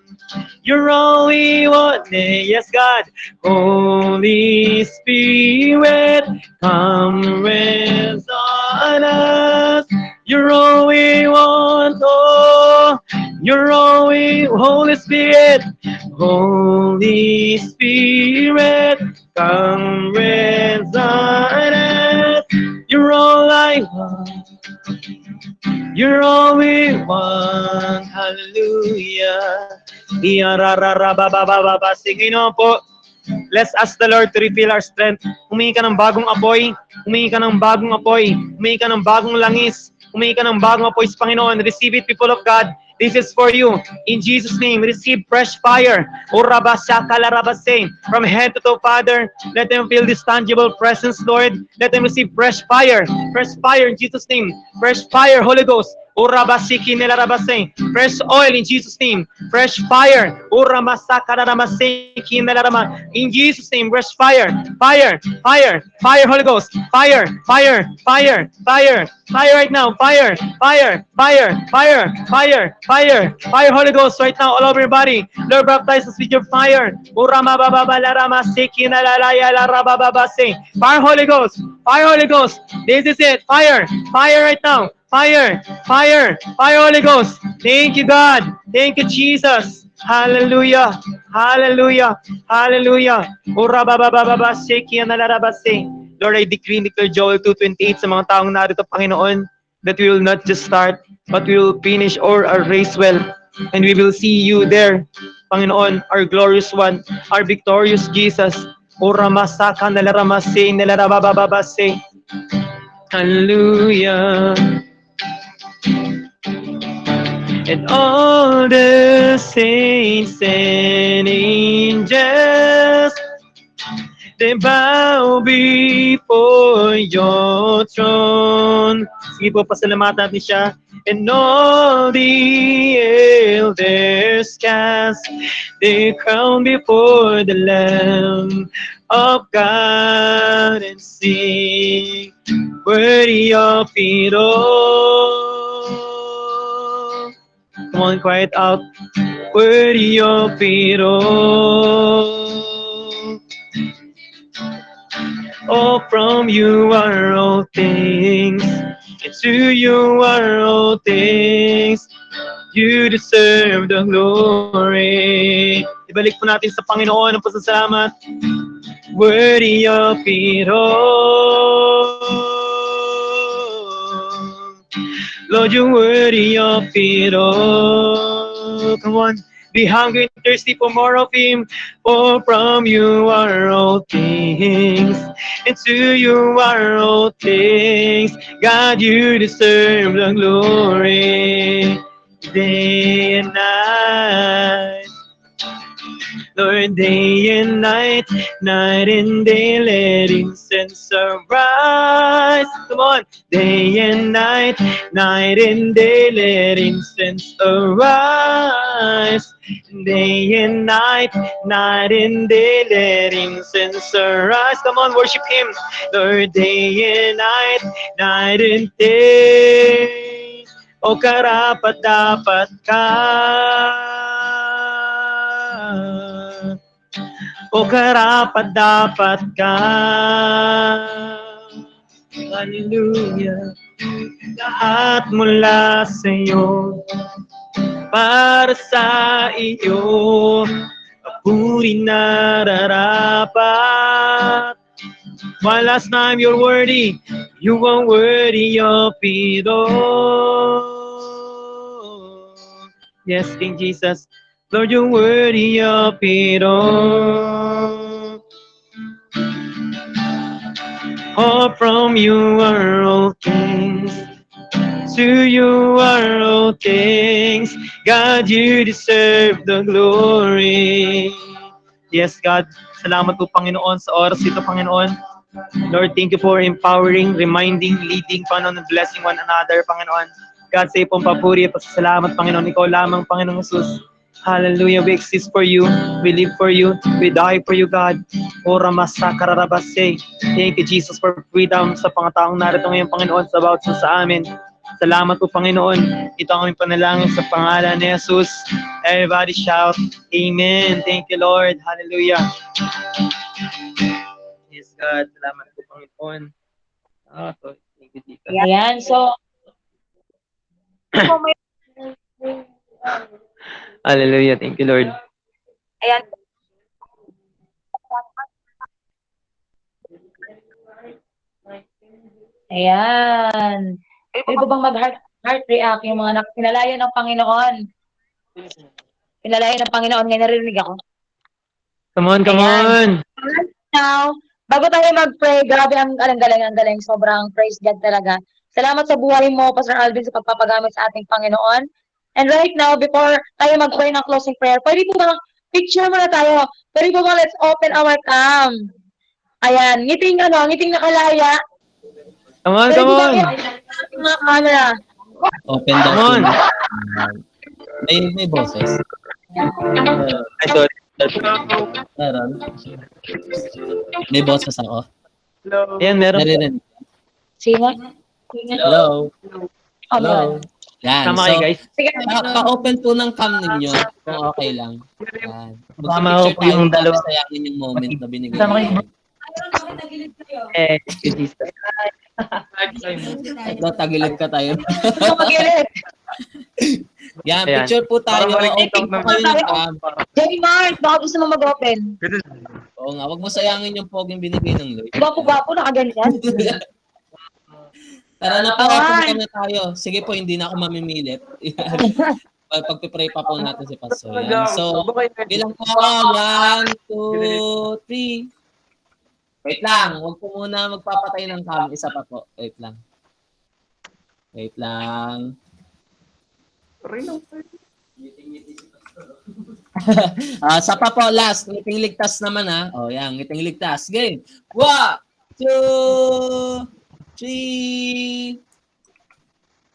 You're all we wanted. Yes, God. Holy Spirit, come rest on us. You're all we want. Oh, you're all we. Holy Spirit, Holy Spirit, come rest on us. You're all I want. You're all we want. Hallelujah. Sige no po. Let's ask the Lord to refill our strength. Humingi ka ng bagong apoy. Humingi ka ng bagong apoy. Humingi ka ng bagong langis. Humingi ka ng bagong apoy sa Panginoon. Receive it, people of God. This is for you. In Jesus' name, receive fresh fire. From head to toe, Father. Let them feel this tangible presence, Lord. Let them receive fresh fire. Fresh fire in Jesus' name. Fresh fire, Holy Ghost. Fresh oil in Jesus' name. Fresh fire. In Jesus' name, fresh fire. Fire. Fire. Fire, Holy Ghost. Fire. Fire. Fire. Fire. Fire right now. Fire. Fire. Fire. Fire. Fire. Fire. Fire, Holy Ghost, right now, all over your body. Lord, baptize us with your fire. Fire, Holy Ghost. Fire, Holy Ghost. This is it. Fire. Fire right now. Fire, fire, fire, Holy Ghost. Thank you, God. Thank you, Jesus. Hallelujah. Hallelujah. Hallelujah. Lord, I decree and declare Joel 2:28 sa mga taong narito, Panginoon, that we will not just start, but we will finish our race well. And we will see you there, Panginoon, our glorious one, our victorious Jesus. Hallelujah. And all the saints and angels, they bow before your throne. Sige po, pasalamatan natin siya. And all the elders cast their crown before the Lamb of God and sing, worthy of it all. Come on, cry it out. Worthy of it all. Oh, from you are all things, and to you are all things. You deserve the glory. Ibalik po natin sa Panginoon ang pasasalamat. Worthy of it all. Lord, you're worthy of it all. Come on. Be hungry and thirsty for more of Him, for from you are all things, and to you are all things. God, you deserve the glory, day and night. Lord, day and night, night and day, let incense arise. Come on, day and night, night and day, let incense arise. Day and night, night and day, let incense arise. Come on, worship Him. Lord, day and night, night and day. O karapat dapat ka. O karapat dapat ka. Hallelujah. Lahat mula sa iyo, para sa iyo, papuri nararapat. One last time, you're worthy. You are worthy of it all. Yes, King Jesus. Lord, you're worthy of it all. For from you are all things, to you are all things. God, you deserve the glory. Yes, God. Salamat po, Panginoon, sa oras ito, Panginoon. Lord, thank you for empowering, reminding, leading, Panginoon, and blessing one another, Panginoon. God, sa ipong papuri at pasasalamat, Panginoon. Ikaw lamang, Panginoon Jesus. Hallelujah. We exist for you. We live for you. We die for you, God. Ora masakararabase. Thank you, Jesus, for freedom sa pangataong narito ngayon, Panginoon, sa bawat isa sa amin. Salamat po, Panginoon. Ito ang aming panalangin sa pangalan ni Jesus. Everybody shout, Amen. Thank you, Lord. Hallelujah. Yes, God. Salamat po, Panginoon. Thank you, Jesus. Ayan, so, Hallelujah. Thank you, Lord. ayan. Ayan. Pwede ko bang mag-heart react yung mga pinalaya ng Panginoon? Pinalaya ng Panginoon, ngayon narinig ako. Come on, come Ayan. on. Now, bago tayo mag-pray, grabe ang galing. Sobrang praise God talaga. Salamat sa buhay mo, Pastor Alvin, sa pagpapagamit sa ating Panginoon. And right now, before tayo mag-pray ng closing prayer, pwede po bang picture muna tayo? Pwede po bang let's open our cam? Ayan, ngiting nakalaya. Come on, Pwede come po bang on. mga camera? Open daw Come po. on. May boses. Ay, sorry. Meron. May boses ako. Ayan, meron. Naririnig. Sino? Hello. Oh, Hello. Yan. Tama So, kayo, guys. sige. pa-open po ng cam ninyo kung okay lang. Yan. Tama Magpipicture ko po tayo yung para dalawa. sayangin yung moment na binigay Tama ng kayo. Lord. Thank you, Jesus. Ito, tagilid ka tayo. Magilid. Yan, Ayan. picture po tayo. Open po kayo ng cam. Jenny Mart, baka gusto mo mag-open. Oo nga, wag mo sayangin yung poging binigay ng Lord. Gwapo-gwapo, nakaganyan. Tara na po, open na tayo. Sige po, hindi na ako mamimilit. Pagpipray pa po natin si Pastor. Yan. So, bilang po ako. 1, 2, 3. Wait lang. Huwag po muna magpapatay ng cam. Isa pa po. Wait lang. Wait lang. Sa pa po, last. Ngiting ligtas naman ha. O yan, ngiting ligtas. Game. 1, 2, 3.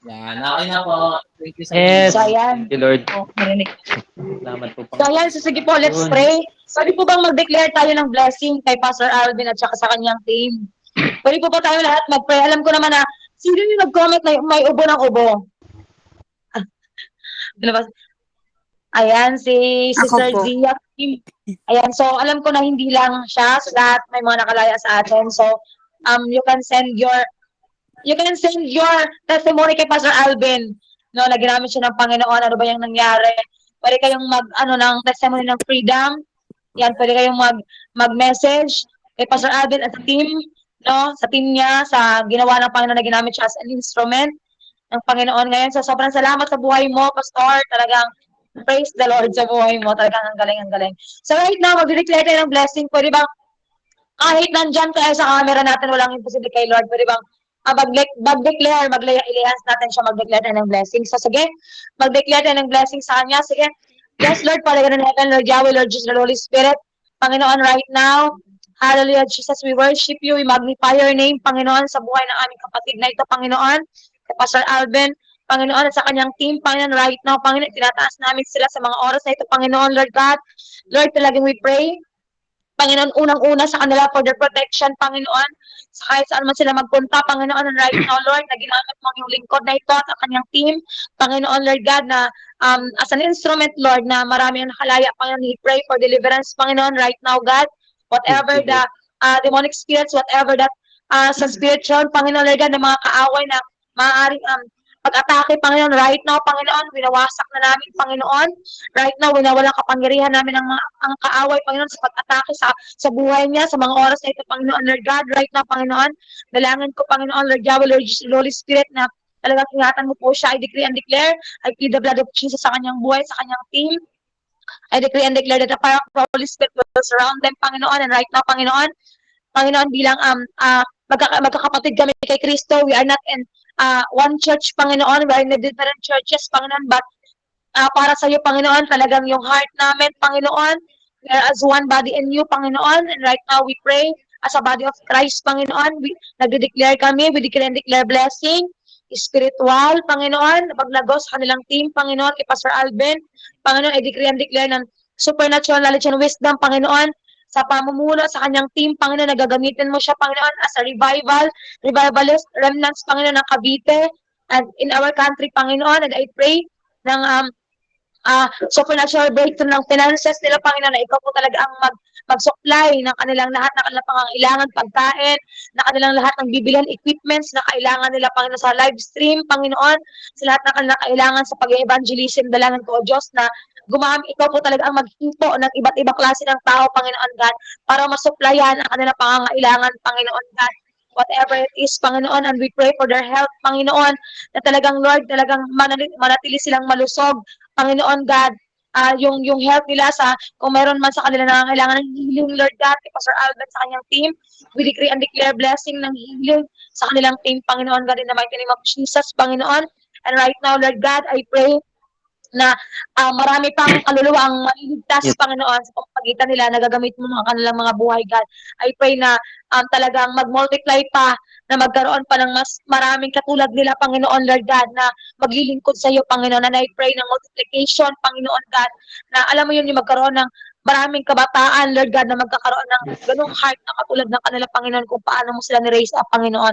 Yan, okay na po. Thank you sa Yes. So, ayan. Thank you, Lord. Oh, narinig. Salamat po, So, ayan. So, sige po, let's pray. Pwede po bang mag-declare tayo ng blessing kay Pastor Alvin at saka sa kanyang team? Pwede po ba tayo lahat mag-pray? Alam ko naman na sino yung nag-comment na may ubo ng ubo? Ano ba? Ayan, si Sister po. Zia. Ayan, so alam ko na hindi lang siya, so lahat may mga nakalaya sa atin. So, you can send your testimony kay Pastor Alvin. No, na ginamit siya ng Panginoon, ano ba yung nangyari? Pwede kayong ng testimony ng freedom. Yan, pwede kayong mag-message kay Pastor Alvin at sa team, no? Sa team niya, sa ginawa ng Panginoon na ginamit siya as an instrument. ng Panginoon ngayon. So, sobrang salamat sa buhay mo, Pastor. Talagang praise the Lord sa buhay mo. Talagang ang galing, ang galing. So, right now, mag-declare tayo ng blessing. Pwede bang kahit nandyan tayo sa camera natin, walang imposible kay Lord. Pwede bang mag-declare, ilihans natin siya, mag-declare tayo ng blessing. So, sige, mag-declare tayo ng blessing sa Kanya. Sige, yes, Lord, Father God in heaven, Lord Yahweh, Lord Jesus, Lord Holy Spirit, Panginoon, right now, hallelujah, Jesus, we worship you, we magnify your name, Panginoon, sa buhay ng aming kapatid na ito, Panginoon, kay Pastor Alvin, Panginoon, at sa kanyang team, Panginoon, right now, Panginoon, tinataas namin sila sa mga oras na ito, Panginoon, Lord God, Lord, talagang we pray, Panginoon, unang-una sa kanila for their protection, Panginoon, sa kahit saan man sila magpunta, Panginoon, and right now, Lord, na ginamit mo yung lingkod na ito at ang kanyang team, Panginoon, Lord God, na as an instrument, Lord, na marami ang nakalaya, Panginoon, we pray for deliverance, Panginoon, right now, God, whatever the demonic spirits, whatever that sa spiritual, Panginoon, Lord God, na mga kaaway na maaaring pag-atake, Panginoon, right now, Panginoon, winawasak na namin, Panginoon, right now, winawalang kapangyarihan namin ang kaaway, Panginoon, sa pag-atake sa buhay niya, sa mga oras na ito, Panginoon, Lord God, right now, Panginoon, dalangin ko, Panginoon, Lord Yahweh, Lord Jesus, Holy Spirit, na talagang ingatan mo po siya, I decree and declare, I plead the blood of Jesus sa kanyang buhay, sa kanyang team, I decree and declare that the power of the Holy Spirit will surround them, Panginoon, and right now, Panginoon, bilang magkakapatid kami kay Kristo, we are not in one church, Panginoon, we are in the different churches, Panginoon, but para sa iyo, Panginoon, talagang yung heart namin, Panginoon, we are as one body in you, Panginoon, and right now we pray as a body of Christ, Panginoon, nag-declare kami, we declare and declare blessing, spiritual, Panginoon, paglagos sa kanilang team, Panginoon, kay Pastor Alvin, Panginoon, I declare and declare ng supernatural knowledge and wisdom, Panginoon, sa pamumuno sa kanyang team, Panginoon, nagagamitin mo siya, Panginoon, as a revivalist, remnants, Panginoon, ng Cavite, and in our country, Panginoon, and I pray ng supernatural breakthrough ng finances nila, Panginoon, na ikaw po talaga ang mag-supply ng kanilang lahat ng kanilang pangangailangan, pagkain, na kanilang lahat ng bibilihan equipments na kailangan nila, Panginoon, sa live stream, Panginoon, sa lahat ng kanilang kailangan sa pag-evangelism, dalangan ko, O Diyos, na ikaw po talaga ang maghipo ng iba't ibang klase ng tao, Panginoon God, para masupplyan ang kanilang pangangailangan, Panginoon God, whatever it is, Panginoon, and we pray for their health, Panginoon, na talagang, Lord, talagang manatili silang malusog, Panginoon God, yung health nila kung meron man sa kanila na kailangan ng healing, Lord God, kay Pastor Alvin sa kanyang team, we decree and declare blessing ng healing sa kanilang team, Panginoon God, in the mighty name of Jesus, Panginoon, and right now, Lord God, I pray na marami pang kaluluwa ang maliligtas, Panginoon, sa pamamagitan nila, nagagamit mo ang kanilang mga buhay, God. I pray na talagang mag-multiply pa, na magkaroon pa ng mas maraming katulad nila, Panginoon, Lord God, na maglilingkod sa iyo, Panginoon. And I pray ng multiplication, Panginoon God, na alam mo yun, yung magkaroon ng maraming kabataan, Lord God, na magkakaroon ng ganung heart na katulad ng kanila, Panginoon, kung paano mo sila ni-raise up, Panginoon.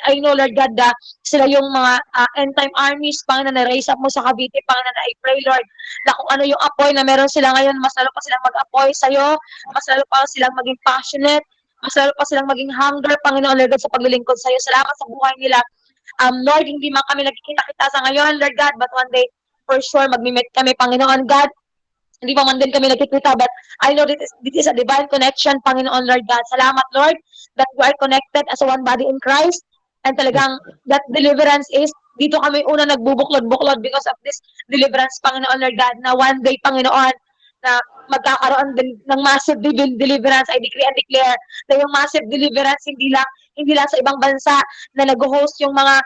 I know, Lord God, na sila yung mga end-time armies, Panginoon, na-raise up mo sa Cavite, Panginoon, I pray, Lord, na kung ano yung apoy na meron sila ngayon, mas lalo pa silang mag-apoy sa'yo, mas lalo pa silang maging passionate, mas lalo pa silang maging hunger, Panginoon, Lord God, sa paglilingkod sa'yo. Salamat sa buhay nila. Lord, hindi man kami nagkikita-kita sa ngayon, Lord God, but one day, for sure, mag-meet kami, Panginoon God. Hindi pa man din kami nagkikita, but I know this is a divine connection, Panginoon, Lord God. Salamat, Lord, that we are connected as a one body in Christ. And talagang that deliverance is, dito kami una nagbubuklod-buklod because of this deliverance, Panginoon, Lord God, na one day, Panginoon, na magkakaroon din ng massive deliverance. I decree and declare na yung massive deliverance hindi lang sa ibang bansa na nag-host yung mga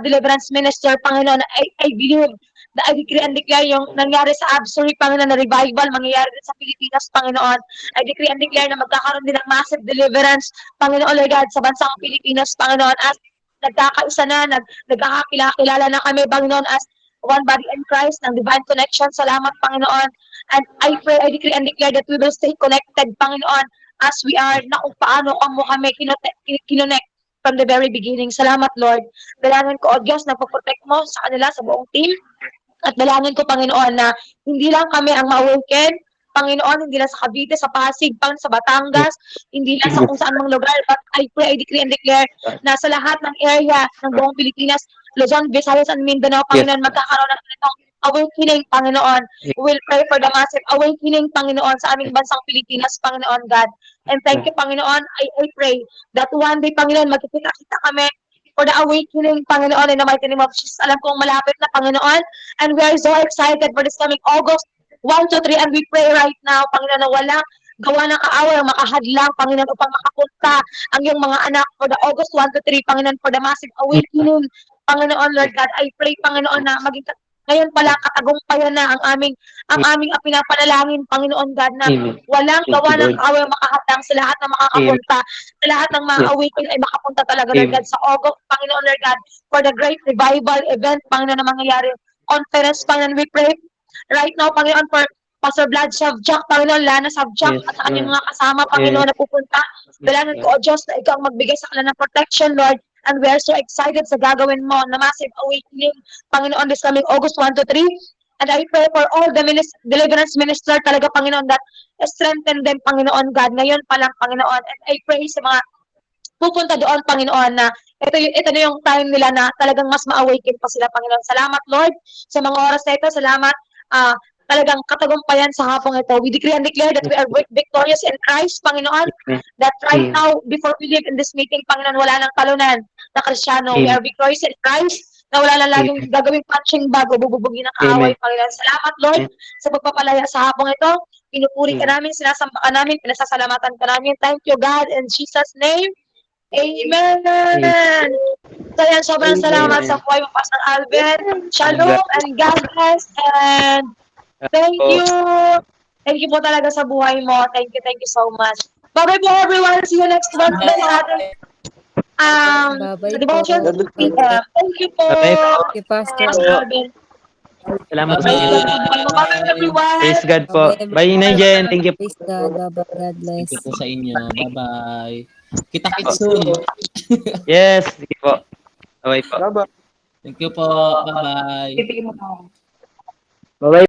deliverance minister, Panginoon. I believe na I decree and declare yung nangyari sa Absuri, Panginoon, na revival, mangyayari din sa Pilipinas, Panginoon. I decree and declare na magkakaroon din ng massive deliverance, Panginoon, Lord God, sa bansang Pilipinas, Panginoon, as nagkakaisa na, nagkakakilala na kami, Panginoon, as one body in Christ, ng divine connection. Salamat, Panginoon. And I pray, I decree and declare that we will stay connected, Panginoon, as we are, na kung paano kami kinonect from the very beginning. Salamat, Lord. Dalangin ko, O Diyos, na pag-protect mo sa kanila, sa buong team. At dalangin ko, Panginoon, na hindi lang kami ang ma-awaken, Panginoon, hindi lang sa Cavite, sa Pasig, sa Batangas, hindi lang sa kung saan mang lugar, but I pray, I decree and declare na sa lahat ng area ng buong Pilipinas, Luzon, Visayas, and Mindanao, Panginoon, magkakaroon ng itong awakening, Panginoon. We will pray for the massive awakening, Panginoon, sa aming bansang Pilipinas, Panginoon God. And thank you, Panginoon. I pray that one day, Panginoon, magkikita-kita kami for the awakening, Panginoon, in the mighty name of Jesus. Alam kong malapit na, Panginoon, and we are so excited for this coming August 1 to 3, and we pray right now, Panginoon, na walang gawa ng kaaway ang makahadlang, Panginoon, upang makapunta ang iyong mga anak for the August 1 to 3, Panginoon, for the massive awakening, Panginoon, Lord God. I pray, Panginoon, na maging ngayon pala katagumpayan na ang aming pinapanalangin, Panginoon God, na Amen. walang Thank gawa you, ng Lord. kaaway ang makahadlang sa lahat ng makakapunta, sa lahat ng mga Yes. awakening ay makapunta talaga, Lord Amen. God, sa August, Panginoon, Lord God, for the great revival event, Panginoon, na mangyayari. Conference, Panginoon, we pray right now, Panginoon, for Pastor Vlad Savjak, Panginoon, Lana Savjak, Yes, at sa kanyang Lord. mga kasama, Panginoon, na pupunta. Dalangin ko, O Diyos, na ikaw ang magbigay sa kanila ng protection, Lord. And we are so excited sa gagawin mo na massive awakening, Panginoon, this coming August 1 to 3. And I pray for all the deliverance minister talaga, Panginoon, that strengthen them, Panginoon God. Ngayon pa lang, Panginoon. And I pray sa mga pupunta doon, Panginoon, na ito na yung time nila na talagang mas ma-awaken pa sila, Panginoon. Salamat, Lord, sa mga oras na ito. Salamat, talagang katagumpayan sa hapong ito. We decree and declare that we are victorious in Christ, Panginoon, that right now, before we leave in this meeting, Panginoon, wala nang talunan na Kristiyano. We are victorious in Christ, na wala na laging gagawin punching bag o bububugin ng kaaway, Panginoon. Salamat, Lord, sa pagpapalaya sa hapong ito. Pinupuri ka namin, sinasamba ka namin, pinasasalamatan ka namin. Thank you, God, in Jesus' name. Amen. So yan, sobrang salamat sa buhay mo, Pastor Alvin. Shalom and God bless. And thank you. Thank you po talaga sa buhay mo. Thank you so much. Bye-bye po everyone. See you next Wednesday sa ating Bye-bye devotion po. 6 p.m. Thank you po. Bye-bye po. Okay, Pastor. Pastor Alvin. Salamat po. Praise God po. Bye-bye everyone. Praise God po. Bye, Naijen. Thank you po. Praise God. Bye-bye. God bless. Thank you po sa inyo. Bye-bye. Kita-kits soon. Yes. Sige po. Bye po. Thank you po. Bye-bye. Titigin mo na. Bye-bye.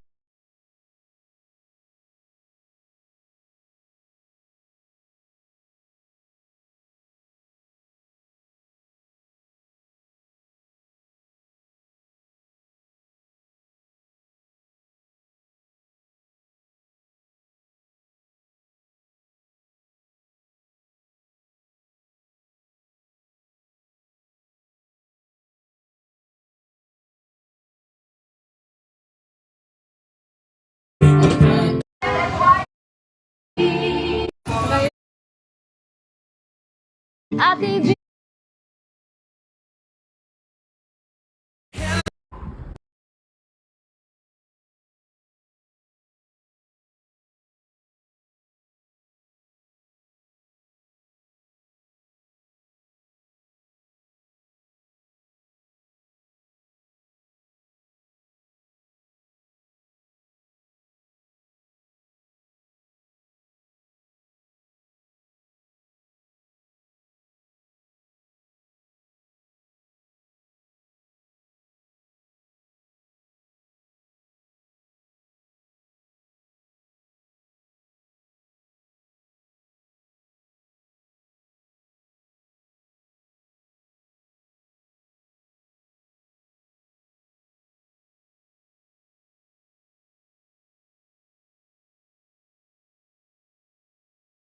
Ate